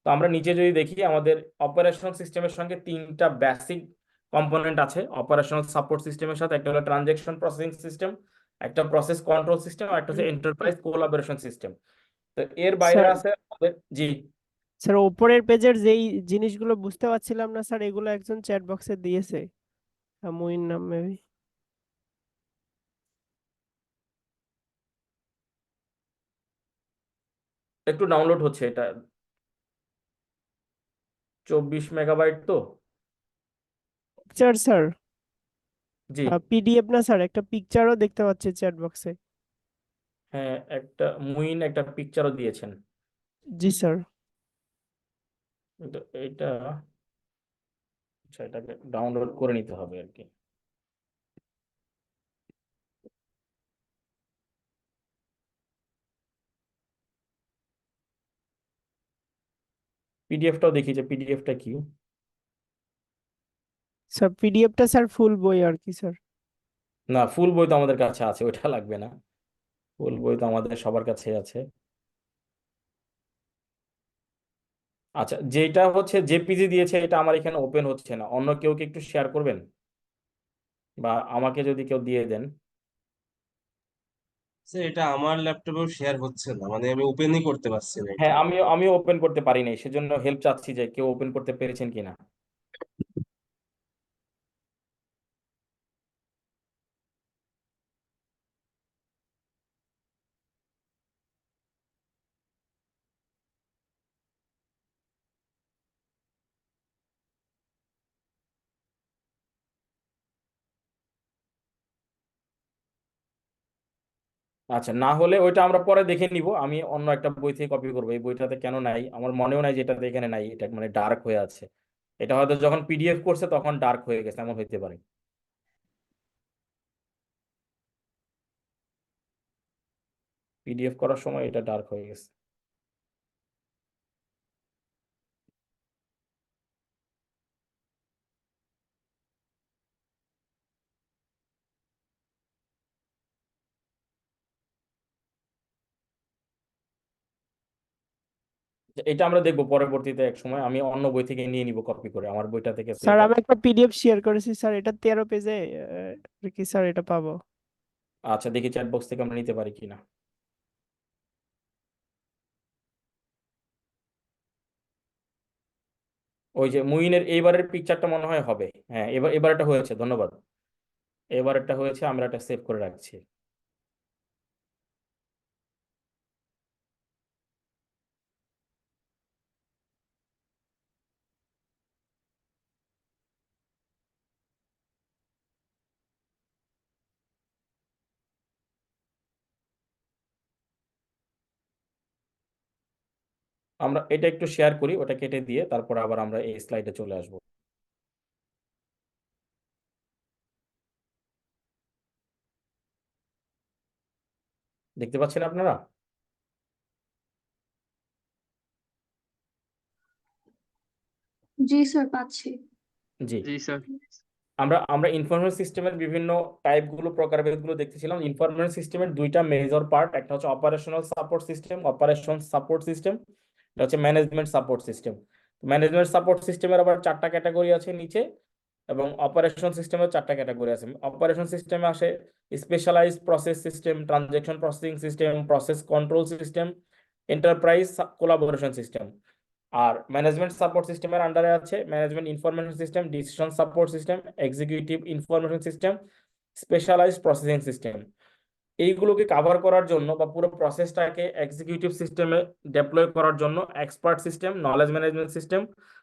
তো আমরা নিচে যদি দেখি, আমাদের অপারেশনাল সিস্টেমের সঙ্গে 3টা বেসিক কম্পোনেন্ট আছে অপারেশনাল সাপোর্ট সিস্টেমের সাথে। একটা হলো ট্রানজেকশন প্রসেসিং সিস্টেম, একটা প্রসেস কন্ট্রোল সিস্টেম, আর একটা হচ্ছে এন্টারপ্রাইজ কোলাবোরেশন সিস্টেম। তো এর বাইরে স্যার আছে আমাদের, জি স্যার উপরের পেজের যেই জিনিসগুলো বুঝতে পারছিলাম না স্যার, এগুলো একজন চ্যাট বক্সে দিয়েছে, মুইন নাম মেবি। একটু ডাউনলোড হচ্ছে এটা, 24 মেগাবাইট তো। পিকচার স্যার, জি পিডিএফ না স্যার, একটা পিকচারও দেখতে পাচ্ছি চ্যাট বক্সে। হ্যাঁ, একটা মুইন একটা পিকচারও দিয়েছেন। জি স্যার। কিন্তু এটা, আচ্ছা, এটাকে ডাউনলোড করে নিতে হবে আর কি। পিডিএফটাও দেখি যে পিডিএফটা কি। স্যার পিডিএফটা স্যার ফুল বই আর কি স্যার। না, ফুল বই তো আমাদের কাছে আছে, ওইটা লাগবে না। ফুল বই তো আমাদের সবার কাছে আছে। আচ্ছা, যেটা হচ্ছে জেপিজি দিয়েছে, এটা আমার এখানে ওপেন হচ্ছে না। অন্য কেউ কি একটু শেয়ার করবেন, বা আমাকে যদি কেউ দিয়ে দেন। স্যার এটা আমার ল্যাপটপেও শেয়ার হচ্ছে না, মানে আমি ওপেনই করতে পারছি না এটা। হ্যাঁ, আমিও ওপেন করতে পারি নাই, সেজন্য হেল্প চাচ্ছি যে কেউ ওপেন করতে পেরেছেন কিনা। আচ্ছা, না হলে ওইটা আমরা পরে দেখে নিব। আমি অন্য একটা বই থেকে কপি করবো। এই বইটাতে কেন নাই আমার মনেও নাই, যেটাতে এখানে নাই, এটা মানে ডার্ক হয়ে আছে। এটা হয়তো যখন পিডিএফ করছে তখন ডার্ক হয়ে গেছে, এমন হইতে পারে। পিডিএফ করার সময় এটা ডার্ক হয়ে গেছে। এটা আমরা দেখবো পরবর্তীতে এক সময়। আমি অন্য বই থেকে নিয়ে নিব কপি করে, আমার বইটা থেকে তো স্যার এটা। আমি একটা পিডিএফ শেয়ার করেছি স্যার, এটা 13 পেজে কি স্যার এটা পাবো? আচ্ছা, দেখি চ্যাট বক্স থেকে আমরা নিতে পারি কিনা। ওই যে মুইনের এইবারের পিকচারটা মনে হয় হবে। হ্যাঁ, এবার এটা হয়েছে, ধন্যবাদ। এবার এটা হয়েছে, আমরা এটা সেভ করে রাখছি। আমরা এটা একটু শেয়ার করি, ওটা কেটে দিয়ে তারপর আবার আমরা এই স্লাইডে চলে আসবো। দেখতে পাচ্ছেন আপনারা? জি স্যার, পাচ্ছি। জি, জি স্যার। আমরা আমরা ইনফরমেশন সিস্টেমের বিভিন্ন টাইপগুলো, প্রকারভেদগুলো দেখতেছিলাম। ইনফরমেশন সিস্টেমের 2টা মেজর পার্ট, একটা হচ্ছে operational support system, operation support system, এটা হচ্ছে management support system. Management support সিস্টেমের আবার 4টা ক্যাটাগরি আছে নিচে, এবং অপারেশন সিস্টেমের 4টা ক্যাটাগরি আছে। অপারেশন সিস্টেমে আসে specialize process system, transaction processing system, process control system, enterprise collaboration system. আর ম্যানেজমেন্ট সাপোর্ট সিস্টেমের আন্ডারে আছে management information system, decision support system, executive information system, specialized processing system. এইগুলোকে কাভার করার জন্য বা পুরো প্রসেসটাকে এক্সিকিউটিভ সিস্টেমে ডেপ্লয় করার জন্য expert system, knowledge management system,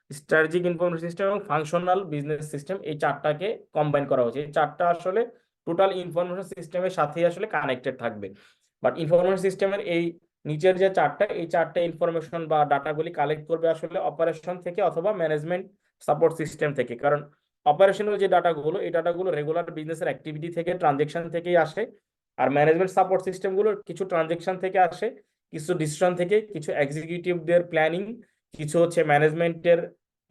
strategic information system এবং ফাংশনাল বিজনেস সিস্টেম, এই চারটাকে কম্বাইন করা হয়েছে। এই চারটা আসলে টোটাল ইনফরমেশন সিস্টেমের সাথেই আসলে কানেক্টেড থাকবে। বাট ইনফরমেশন সিস্টেমের এই নিচের যে চারটা, এই চারটা ইনফরমেশন বা ডাটাগুলি কালেক্ট করবে আসলে অপারেশন থেকে অথবা ম্যানেজমেন্ট সাপোর্ট সিস্টেম থেকে। কারণ অপারেশনাল যে ডাটাগুলো, এই ডাটাগুলো রেগুলার বিজনেসের অ্যাক্টিভিটি থেকে, ট্রানজেকশন থেকেই আসে। আর ম্যানেজমেন্ট সাপোর্ট সিস্টেমগুলো কিছু ট্রানজেকশন থেকে আসে, কিছু ডিসিশন থেকে, কিছু এক্সিকিউটিভদের প্ল্যানিং, কিছু হচ্ছে ম্যানেজমেন্টের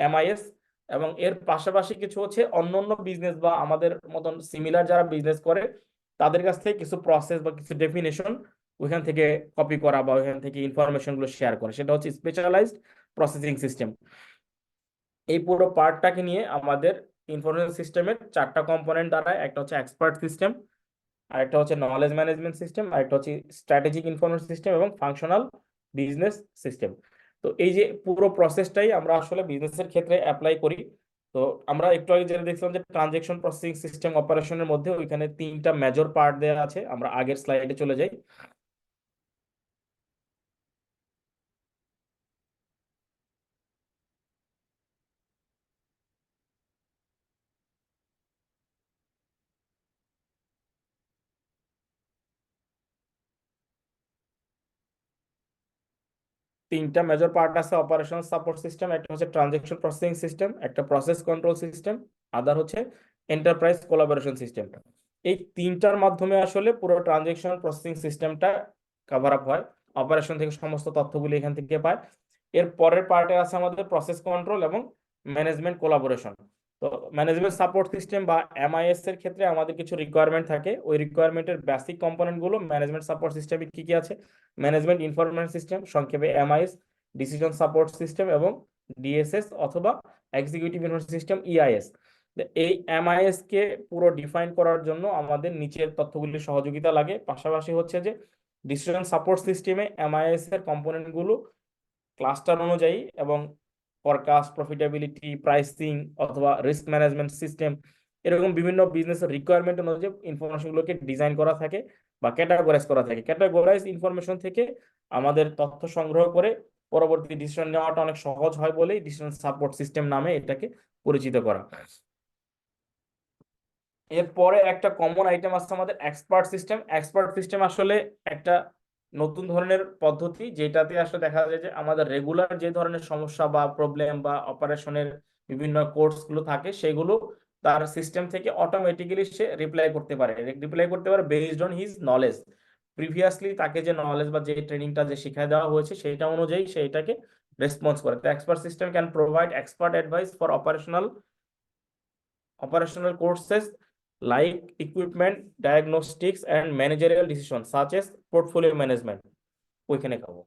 এমআইএস, এবং এর পাশাপাশি কিছু হচ্ছে অন্য অন্য বিজনেস বা আমাদের মতন সিমিলার যারা বিজনেস করে তাদের কাছ থেকে কিছু প্রসেস বা কিছু ডেফিনেশন ওইখান থেকে কপি করা বা ওইখান থেকে ইনফরমেশন গুলো শেয়ার করে, সেটা হচ্ছে স্পেশালাইজড প্রসেসিং সিস্টেম। এই পুরো পার্টটাকে নিয়ে আমাদের ইনফরমেশন সিস্টেমের চারটা কম্পোনেন্ট দাঁড়ায়। একটা হচ্ছে এক্সপার্ট সিস্টেম, আরেকটা হচ্ছে নলেজ ম্যানেজমেন্ট সিস্টেম, আরেকটা হচ্ছে স্ট্র্যাটেজিক ইনফরমেশন সিস্টেম এবং ফাংশনাল বিজনেস সিস্টেম। তো এই যে পুরো প্রসেসটাই আমরা আসলে বিজনেসের ক্ষেত্রে অ্যাপ্লাই করি। তো আমরা একটু আগে যেটা দেখছিলাম যে ট্রানজেকশন প্রসেসিং সিস্টেম অপারেশনের মধ্যে ওইখানে 3টা মেজর পার্ট দেওয়া আছে। আমরা আগের স্লাইডে চলে যাই। তিনটা মেজর পার্ট আছে অপারেশনাল সাপোর্ট সিস্টেম, একটা হচ্ছে ট্রানজেকশন প্রসেসিং সিস্টেম, একটা প্রসেস কন্ট্রোল সিস্টেম, আদার হচ্ছে এন্টারপ্রাইজ কোলাবোরেশন সিস্টেম। এই তিনটার মাধ্যমে আসলে পুরো ট্রানজেকশন প্রসেসিং সিস্টেমটা কভার আপ হয়, অপারেশন থেকে সমস্ত তথ্যগুলি এখান থেকে পায়। এর পরের পার্টে আছে আমাদের প্রসেস কন্ট্রোল এবং ম্যানেজমেন্ট কোলাবোরেশন। তো ম্যানেজমেন্ট সাপোর্ট সিস্টেম বা এমআইএস এর ক্ষেত্রে আমাদের কিছু রিকোয়ারমেন্ট থাকে, ওই রিকোয়ারমেন্টের বেসিক কম্পোনেন্ট গুলো ম্যানেজমেন্ট সাপোর্ট সিস্টেমে কি কি আছে: ম্যানেজমেন্ট ইনফরমেশন সিস্টেম, সংক্ষেপে এমআইএস, ডিসিশন সাপোর্ট সিস্টেম এবং ডিএসএস অথবা এক্সিকিউটিভ ইনফরমেশন সিস্টেম ইআইএস। এই এমআইএস কে পুরো ডিফাইন করার জন্য আমাদের নিচের তথ্যগুলির সহযোগিতা লাগে। পাশাপাশি হচ্ছে যে ডিসিশন সাপোর্ট সিস্টেমে এমআইএস এর কম্পোনেন্ট গুলো ক্লাস্টার অনুযায়ী এবং ফরকাস্ট, প্রফিটেবিলিটি, প্রাইসিং অথবা রিস্ক ম্যানেজমেন্ট সিস্টেম, এরকম বিভিন্ন বিজনেসের রিকোয়ারমেন্ট অনুযায়ী ইনফরমেশনগুলোকে ডিজাইন করা থাকে বা ক্যাটাগরাইজ করা থাকে। ক্যাটাগরাইজ ইনফরমেশন থেকে আমাদের তথ্য সংগ্রহ করে পরবর্তী ডিসিশন নেওয়াটা অনেক সহজ হয় বলেই ডিসিশন সাপোর্ট সিস্টেম নামে এটাকে পরিচিত করা। এরপরে একটা কমন আইটেম আছে আমাদের এক্সপার্ট সিস্টেম। এক্সপার্ট সিস্টেম আসলে একটা নতুন ধরনের পদ্ধতি, যেটাতে আসলে দেখা যায় যে আমাদের রেগুলার যে ধরনের সমস্যা বা প্রবলেম বা অপারেশনের বিভিন্ন কোর্স গুলো থাকে সেগুলো তার সিস্টেম থেকে অটোমেটিক্যালি সে রিপ্লাই করতে পারে based on his knowledge. Previously তাকে যে নলেজ বা যে ট্রেনিংটা যে শিখিয়ে দেওয়া হয়েছে সেটা অনুযায়ী সে এটাকে রেসপন্স করে। তো expert system can provide expert advice for operational courses like equipment, diagnostics, and managerial decisions such as portfolio management. ওইখানে খাবো।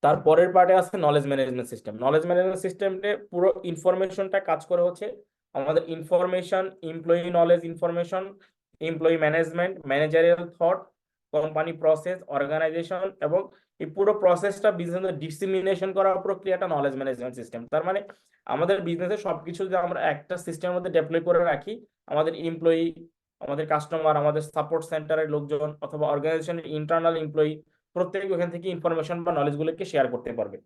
তারপরের পার্টে আছে knowledge management system. Knowledge management সিস্টেমে পুরো ইনফরমেশনটা কাজ করে হচ্ছে আমাদের information, employee knowledge information, employee management, managerial thought, company process, organization, এবং এই পুরো প্রসেসটা বিজনেসে ডিসিমিনেশন করার প্রক্রিয়াটা নলেজ ম্যানেজমেন্ট সিস্টেম। তার মানে আমাদের বিজনেসে সবকিছু যদি আমরা একটা সিস্টেমের মধ্যে ডেপ্লয় করে রাখি, আমাদের এমপ্লয়ি, আমাদের কাস্টমার, আমাদের সাপোর্ট সেন্টারের লোকজন অথবা অর্গানাইজেশনের ইন্টারনাল এমপ্লয়ি প্রত্যেকে ওখান থেকে ইনফরমেশন বা নলেজ গুলোকে শেয়ার করতে পারবে।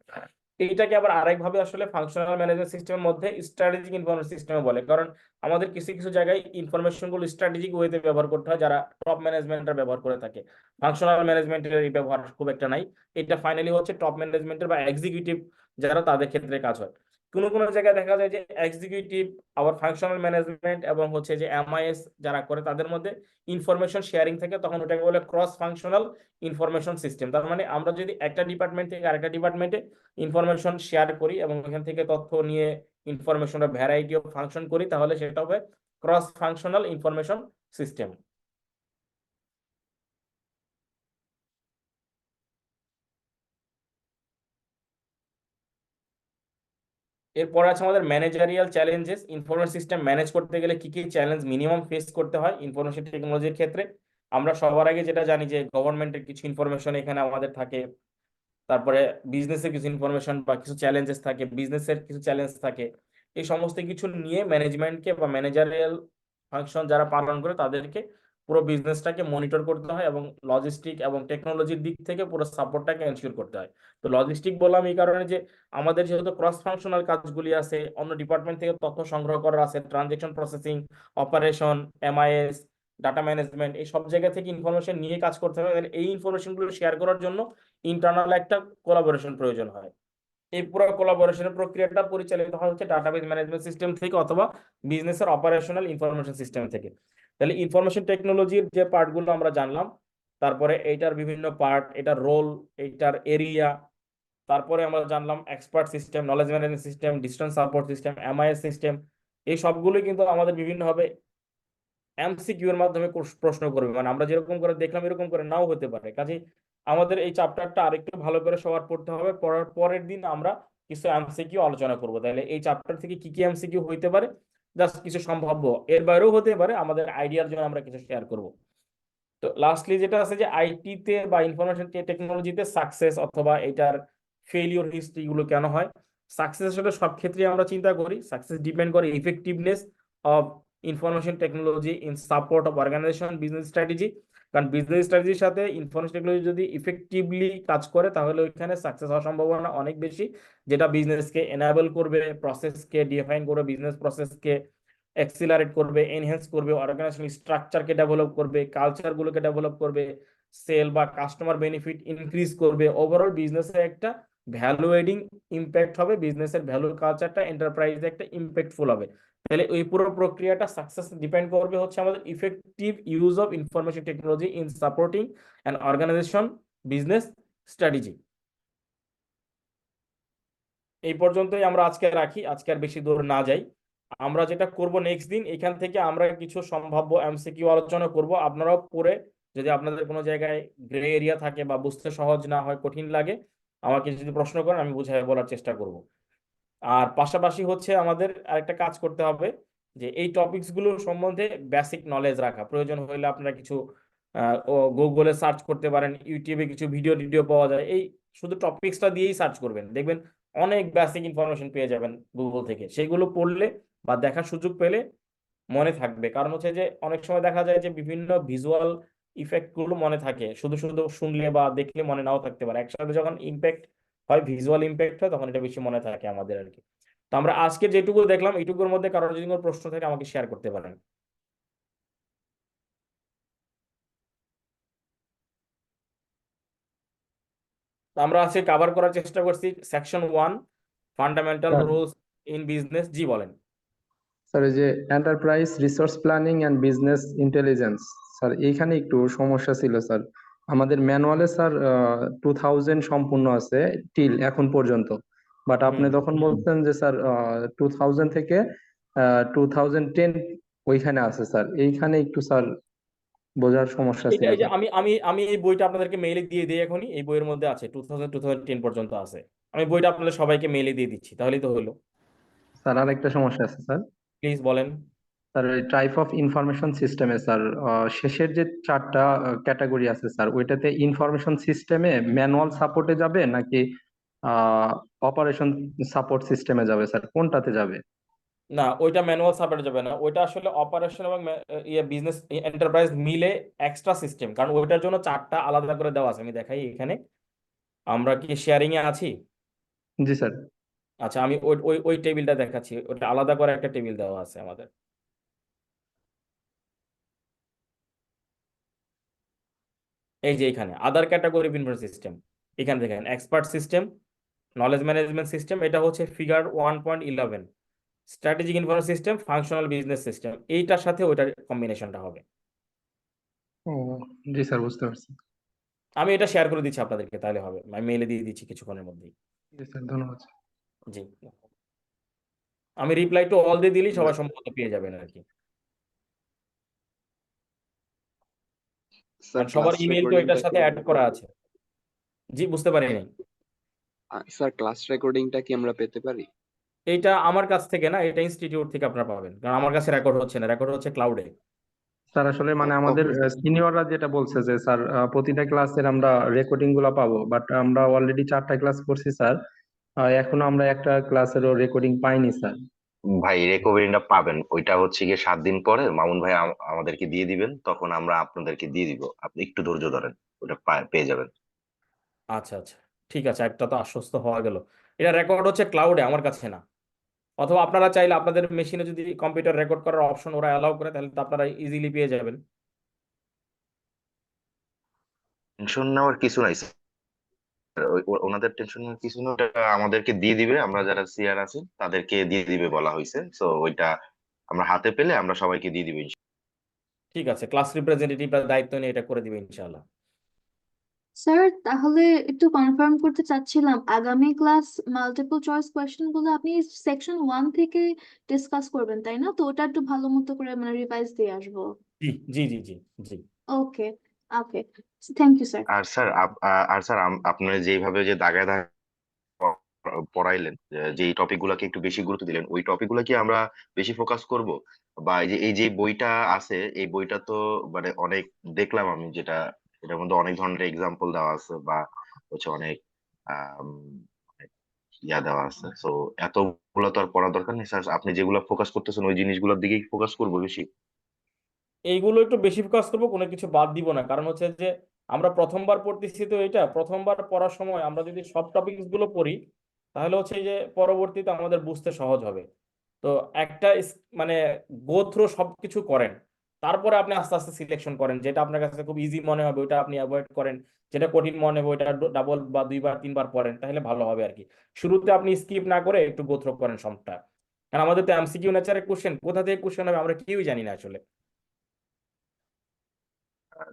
এইটাকে আবার আরেকভাবে আসলে ফাংশনাল ম্যানেজমেন্ট সিস্টেমের মধ্যে স্ট্র্যাটেজিক ইনফরমেশন সিস্টেম বলে, কারণ আমাদের কিছু কিছু জায়গায় ইনফরমেশন গুলো স্ট্র্যাটেজিক ওয়েতে ব্যবহার করতে হয় যারা টপ ম্যানেজমেন্টরা ব্যবহার করে থাকে। ফাংশনাল ম্যানেজমেন্টের এই ব্যবহার খুব একটা নাই। এটা ফাইনালি হচ্ছে টপ ম্যানেজমেন্টের বা এক্সিকিউটিভ যারা তাদের ক্ষেত্রে কাজ হয়। কোনো কোনো জায়গায় দেখা যায় যে এক্সিকিউটিভ আবার ফাংশনাল ম্যানেজমেন্ট এবং হচ্ছে যে এমআইএস যারা করে তাদের মধ্যে ইনফরমেশন শেয়ারিং থাকে, তখন ওটাকে বলে ক্রস ফাংশনাল ইনফরমেশন সিস্টেম। তার মানে আমরা যদি একটা ডিপার্টমেন্ট থেকে আরেকটা ডিপার্টমেন্টে ইনফরমেশন শেয়ার করি এবং এখান থেকে তথ্য নিয়ে ইনফরমেশনটা ভ্যারাইটি অফ ফাংশন করি, তাহলে সেটা হবে ক্রস ফাংশনাল ইনফরমেশন সিস্টেম। এরপরে আছে আমাদের managerial challenges. Information system manage করতে গেলে কি কি চ্যালেঞ্জ মিনিমাম ফেস করতে হয় ইনফরমেশন টেকনোলজির ক্ষেত্রে। আমরা সবার আগে যেটা জানি যে গভর্নমেন্টের কিছু ইনফরমেশন এখানে আমাদের থাকে, তারপরে বিজনেসের কিছু ইনফরমেশন বা কিছু চ্যালেঞ্জেস থাকে, বিজনেসের কিছু চ্যালেঞ্জ থাকে। এই সমস্ত কিছু নিয়ে ম্যানেজমেন্টকে বা ম্যানেজারিয়াল ফাংশন যারা পালন করে তাদেরকে পুরো বিজনেসটাকে মনিটর করতে হয় এবং লজিস্টিক এবং টেকনোলজির দিক থেকে পুরো সাপোর্টটাকে এনশিওর করতে হয়। তো লজিস্টিক বললাম এই কারণে যে আমাদের যেহেতু ক্রস ফাংশনাল কাজগুলি আছে, অন্য ডিপার্টমেন্ট থেকে তথ্য সংগ্রহ করার আছে, transaction processing, operation, MIS, data management, এই সব জায়গা থেকে ইনফরমেশন নিয়ে কাজ করতে হবে। তাহলে এই ইনফরমেশনগুলো শেয়ার করার জন্য ইন্টারনাল একটা কোলাবোরেশন প্রয়োজন হয়। এই পুরো কোলাবোরেশনের প্রক্রিয়াটা পরিচালিত হয় হচ্ছে ডাটাবেজ ম্যানেজমেন্ট সিস্টেম থেকে অথবা বিজনেসের অপারেশনাল ইনফরমেশন সিস্টেম থেকে। তাহলে ইনফরমেশন টেকনোলজির যে পার্টগুলো আমরা জানলাম, তারপরে এইটার বিভিন্ন পার্ট, এটার রোল, এইটার এরিয়া, তারপরে আমরা জানলাম expert system, knowledge management system, distance support system, MIS system. এই সবগুলোই কিন্তু আমাদের বিভিন্নভাবে এমসিকিউ এর মাধ্যমে প্রশ্ন করবে, মানে আমরা যেরকম করে দেখলাম এরকম করে নাও হতে পারে। কাজেই আমাদের এই চ্যাপ্টারটা আরেকটু ভালো করে সবার পড়তে হবে। পরের দিন আমরা কিছু এমসিকিউ আলোচনা করব। তাহলে এই চ্যাপ্টার থেকে কি কি এমসিকিউ হইতে পারে, জাস্ট কিছু সম্ভাব্য, এর বাইরেও হতে পারে, আমাদের আইডিয়ার জন্য আমরা কিছু শেয়ার করব। তো লাস্টলি যেটা আছে যে আইটিতে বা ইনফরমেশন টেকনোলজিতে সাকসেস অথবা এটার ফেলিওর হিস্ট্রি গুলো কেন হয়। সাকসেস আসলে সব ক্ষেত্রে আমরা চিন্তা করি সাকসেস ডিপেন্ড করে effectiveness of information technology in support of organization business strategy. কারণ বিজনেস স্ট্র্যাটেজির সাথে ইনফরমেশন টেকনোলজি যদি ইফেক্টিভলি কাজ করে তাহলে ওইখানে সাকসেস হওয়ার সম্ভাবনা অনেক বেশি, যেটা বিজনেসকে এনাবেল করবে, প্রসেসকে ডিফাইন করবে, বিজনেস প্রসেসকে অ্যাক্সিলারেট করবে, এনহ্যান্স করবে, অর্গানাইজেশনাল স্ট্রাকচারকে ডেভেলপ করবে, কালচারগুলোকে ডেভেলপ করবে, সেল বা কাস্টমার বেনিফিট ইনক্রিজ করবে। ওভারঅল বিজনেসের একটা ভ্যালু এডিং ইম্প্যাক্ট হবে, বিজনেসের ভ্যালু কালচারটা এন্টারপ্রাইজে একটা ইম্প্যাক্টফুল হবে। তাহলে ওই পুরো প্রক্রিয়াটা সাকসেস ডিপেন্ড করবে হচ্ছে আমাদের effective use of information technology in supporting and organization business strategy. এই পর্যন্তই আমরা আজকে রাখি, আজকে আর বেশি দূর না যাই। আমরা যেটা করব নেক্সট দিন, এখান থেকে আমরা কিছু সম্ভাব্য এমসিকিউ আলোচনা করব। আপনারাও পড়ে যদি আপনাদের কোনো জায়গায় গ্রে এরিয়া থাকে বা বুঝতে সহজ না হয়, কঠিন লাগে, আমাকে যদি প্রশ্ন করেন আমি বুঝাই বলার চেষ্টা করব। আর পাশাপাশি হচ্ছে আমাদের আরেকটা কাজ করতে হবে যে এই টপিকস গুলো সম্বন্ধে বেসিক নলেজ রাখা। প্রয়োজন হলে আপনারা কিছু গুগলে সার্চ করতে পারেন, ইউটিউবে কিছু ভিডিও পাওয়া যায়, এই শুধু টপিকসটা দিয়েই সার্চ করবেন, দেখবেন অনেক বেসিক ইনফরমেশন পেয়ে যাবেন গুগল থেকে। সেগুলো পড়লে বা দেখার সুযোগ পেলে মনে থাকবে। কারণ হচ্ছে যে অনেক সময় দেখা যায় যে বিভিন্ন ভিজুয়াল ইফেক্ট গুলো মনে থাকে, শুধু শুধু শুনলে বা দেখলে মনে নাও থাকতে পারে। একসাথে যখন ইম্প্যাক্ট হয়, ভিজুয়াল ইম্প্যাক্ট হয়, তখন এটা বেশি মনে থাকে আমাদের আর কি। তো আমরা আজকে যেটুকু দেখলাম এইটুকুর মধ্যে কারোর যদি কোনো প্রশ্ন থাকে আমাকে শেয়ার করতে পারেন। তো আমরা আজকে কভার করার চেষ্টা করছি section 1 fundamental sir rules in business. জি বলেন। স্যার এই যে enterprise resource planning and business intelligence, sir এইখানে একটু সমস্যা ছিল স্যার। আমাদের ম্যানুয়ালে স্যার 2000 সম্পূর্ণ আছে টিল এখন পর্যন্ত, বাট আপনি তখন বলছেন যে স্যার 2000 থেকে 2010 ওইখানে আছে স্যার। এইখানে একটু স্যার বোঝার সমস্যা ছিল এই যে স্যার। আমি এই বইটা আপনাদেরকে মেইলে দিয়ে দিই এখনই। এই বইয়ের মধ্যে আছে 2010 পর্যন্ত আছে। আমি বইটা আপনাদের সবাইকে মেইলে দিয়ে দিচ্ছি, তাহলেই তো হলো। স্যার আরেকটা সমস্যা আছে স্যার। প্লিজ বলেন। স্যার টাইপ অফ ইনফরমেশন সিস্টেমে স্যার শেষের যে 4টা ক্যাটাগরি আছে স্যার, ওইটাতে ইনফরমেশন সিস্টেমে ম্যানুয়াল সাপোর্টে যাবে নাকি অপারেশন সাপোর্ট সিস্টেমে যাবে স্যার, কোনটাতে যাবে? না, ওইটা ম্যানুয়াল সাপোর্ট যাবে না, ওইটা আসলে অপারেশন এবং বিজনেস এন্টারপ্রাইজ মিলে এক্সট্রা সিস্টেম। কারণ ওইটার জন্য 4টা আলাদা করে দেওয়া আছে। আমি দেখাই এখানে, আমরা কি শেয়ারিং এ আছি? জি স্যার। আচ্ছা, আমি ওই ওই ওই টেবিলটা দেখাচ্ছি। ওটা আলাদা করে একটা টেবিল দেওয়া আছে আমাদের। এই যে এখানে আদার ক্যাটাগরি ইনফরমেশন সিস্টেম, এখানে দেখেন expert system, knowledge management system, এটা হচ্ছে figure 1.11। Strategic information system, functional business system, এইটার সাথে ওইটার কম্বিনেশনটা হবে। ও জি স্যার, বুঝতে পারছি। আমি এটা শেয়ার করে দিচ্ছি আপনাদেরকে, তাহলে হবে। আমি মেইলে দিয়ে দিচ্ছি কিছুক্ষণের মধ্যেই। জি স্যার, ধন্যবাদ। জি, আমি রিপ্লাই টু অল দিয়ে দিলেই সবাই সম্ভবত পেয়ে যাবেন আর কি। স্যার কারণ সবার ক্লাস ইমেল তো রেকর্ডিংটা এটার কি সাথে অ্যাড করা আছে। জি, বুঝতে পারি নাই। স্যার ক্লাস রেকর্ডিংটা কি আমরা পেতে পারি? এইটা আমার কাছ থেকে না, এটা ইনস্টিটিউট থেকে আপনারা পাবেন। কারণ আমার কাছে রেকর্ড হচ্ছে না, রেকর্ড হচ্ছে ক্লাউডে। স্যার আসলে মানে আমাদের ওকে সিনিয়ররা যেটা বলছে যে স্যার প্রতিটা ক্লাসের আমরা রেকর্ডিং গুলা পাবো, বাট আমরা অলরেডি 4টা ক্লাস করছি স্যার, এখনো আমরা একটা ক্লাসেরও রেকর্ডিং পাইনি স্যার। ভাই রেকভারিটা পাবেন, ওইটা হচ্ছে গিয়ে 7 দিন পরে মামুন ভাই আমাদেরকে দিয়ে দিবেন, তখন আমরা আপনাদেরকে দিয়ে দিব, আপনি একটু ধৈর্য ধরেন, ওটা পেয়ে যাবেন। আচ্ছা আচ্ছা, ঠিক আছে, একটা তো আশ্বস্ত হওয়া গেল। এটা রেকর্ড হচ্ছে ক্লাউডে, আমার কাছে না। অথবা আপনারা চাইলে আপনাদের মেশিনে যদি কম্পিউটার রেকর্ড করার অপশন ওরা অ্যালাউ করে, তাহলে তো আপনারা ইজিলি পেয়ে যাবেন। টেনশন নেওয়ার কিছু নাই স্যার, ওনাদের টেনশন নেওয়ার কিছু না, ওটা আমাদেরকে দিয়ে দিবে, আমরা যারা সিআর আছি তাদেরকে দিয়ে দিবে বলা হয়েছে, সো ওইটা আমরা হাতে পেলে আমরা সবাইকে দিয়ে দিবে। ঠিক আছে, ক্লাস রিপ্রেজেন্টেটিভরা দায়িত্ব নিয়ে এটা করে দিবে ইনশাআল্লাহ। স্যার তাহলে একটু কনফার্ম করতে চাচ্ছিলাম, আগামী ক্লাস মাল্টিপল চয়েস কোয়েশ্চেন গুলো আপনি সেকশন 1 থেকে ডিসকাস করবেন তাই না? তো ওটা একটু ভালো মতো করে মানে রিভাইজ দিয়ে আসবো। জি জি জি জি জি। Okay okay, thank you sir. আর স্যার আপনারা যেইভাবে যে দাগায় দাগায় পড়াইলেন, যেই টপিক গুলাকে একটু বেশি গুরুত্ব দিলেন, ওই টপিক গুলা কি আমরা বেশি ফোকাস করব? বা এই যে বইটা আছে, এই বইটা তো মানে অনেক দেখলাম আমি, যেটা এটার মধ্যে অনেক ধরনের এক্সাম্পল দেওয়া আছে, বা হচ্ছে অনেক আম, অনেক ইয়া দেওয়া আছে, সো এতগুলো তো আর পড়ার দরকার নেই স্যার, আপনি যেগুলো ফোকাস করতেছেন ওই জিনিসগুলোর দিকেই ফোকাস করবো বেশি। এইগুলো একটু বেশি ফোকাস করবো, কোনো কিছু বাদ দিব না। কারণ হচ্ছে যে আমরা প্রথমবার পড়তেছি, তো এটা প্রথমবার পড়ার সময় আমরা যদি সব টপিকস গুলো পড়ি, তাহলে হচ্ছে এই যে পরবর্তীতে আমাদের বুঝতে সহজ হবে। তো একটা মানে গো থ্রু সবকিছু করেন, তারপরে আপনি আস্তে আস্তে সিলেকশন করেন, যেটা আপনার কাছে খুব ইজি মনে হবে ওইটা আপনি অ্যাভয়েড করেন, যেটা কঠিন মনে হবে ওইটা ডাবল বা 2 বার 3 বার পড়েন, তাহলে ভালো হবে আর কি। শুরুতে আপনি স্কিপ না করে একটু গো থ্রু করেন সবটা। কারণ আমাদের তো এমসিকিউ নেচারের কোশ্চেন, কোথা থেকে কোশ্চেন হবে আমরা কেউই জানি না আসলে।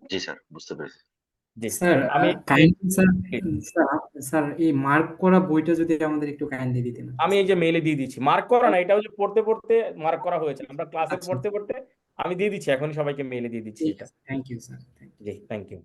জি স্যার, বুঝতে পেরেছি। জি স্যার আমি কাইন্ডলি স্যার, স্যার স্যার এই মার্ক করা বইটা যদি আমাদের একটু কাইন্ডলি দিতেন। আমি এই যে মেইলে দিয়ে দিচ্ছি, মার্ক করা না, এটা হচ্ছে পড়তে পড়তে মার্ক করা হয়েছে, আমরা ক্লাসে আচ্ছা, পড়তে পড়তে আমি দিয়ে দিচ্ছি, এখনই সবাইকে মেইলে দিয়ে দিচ্ছি ঠিক এটা। আছে, থ্যাংক ইউ স্যার। জি থ্যাংক ইউ।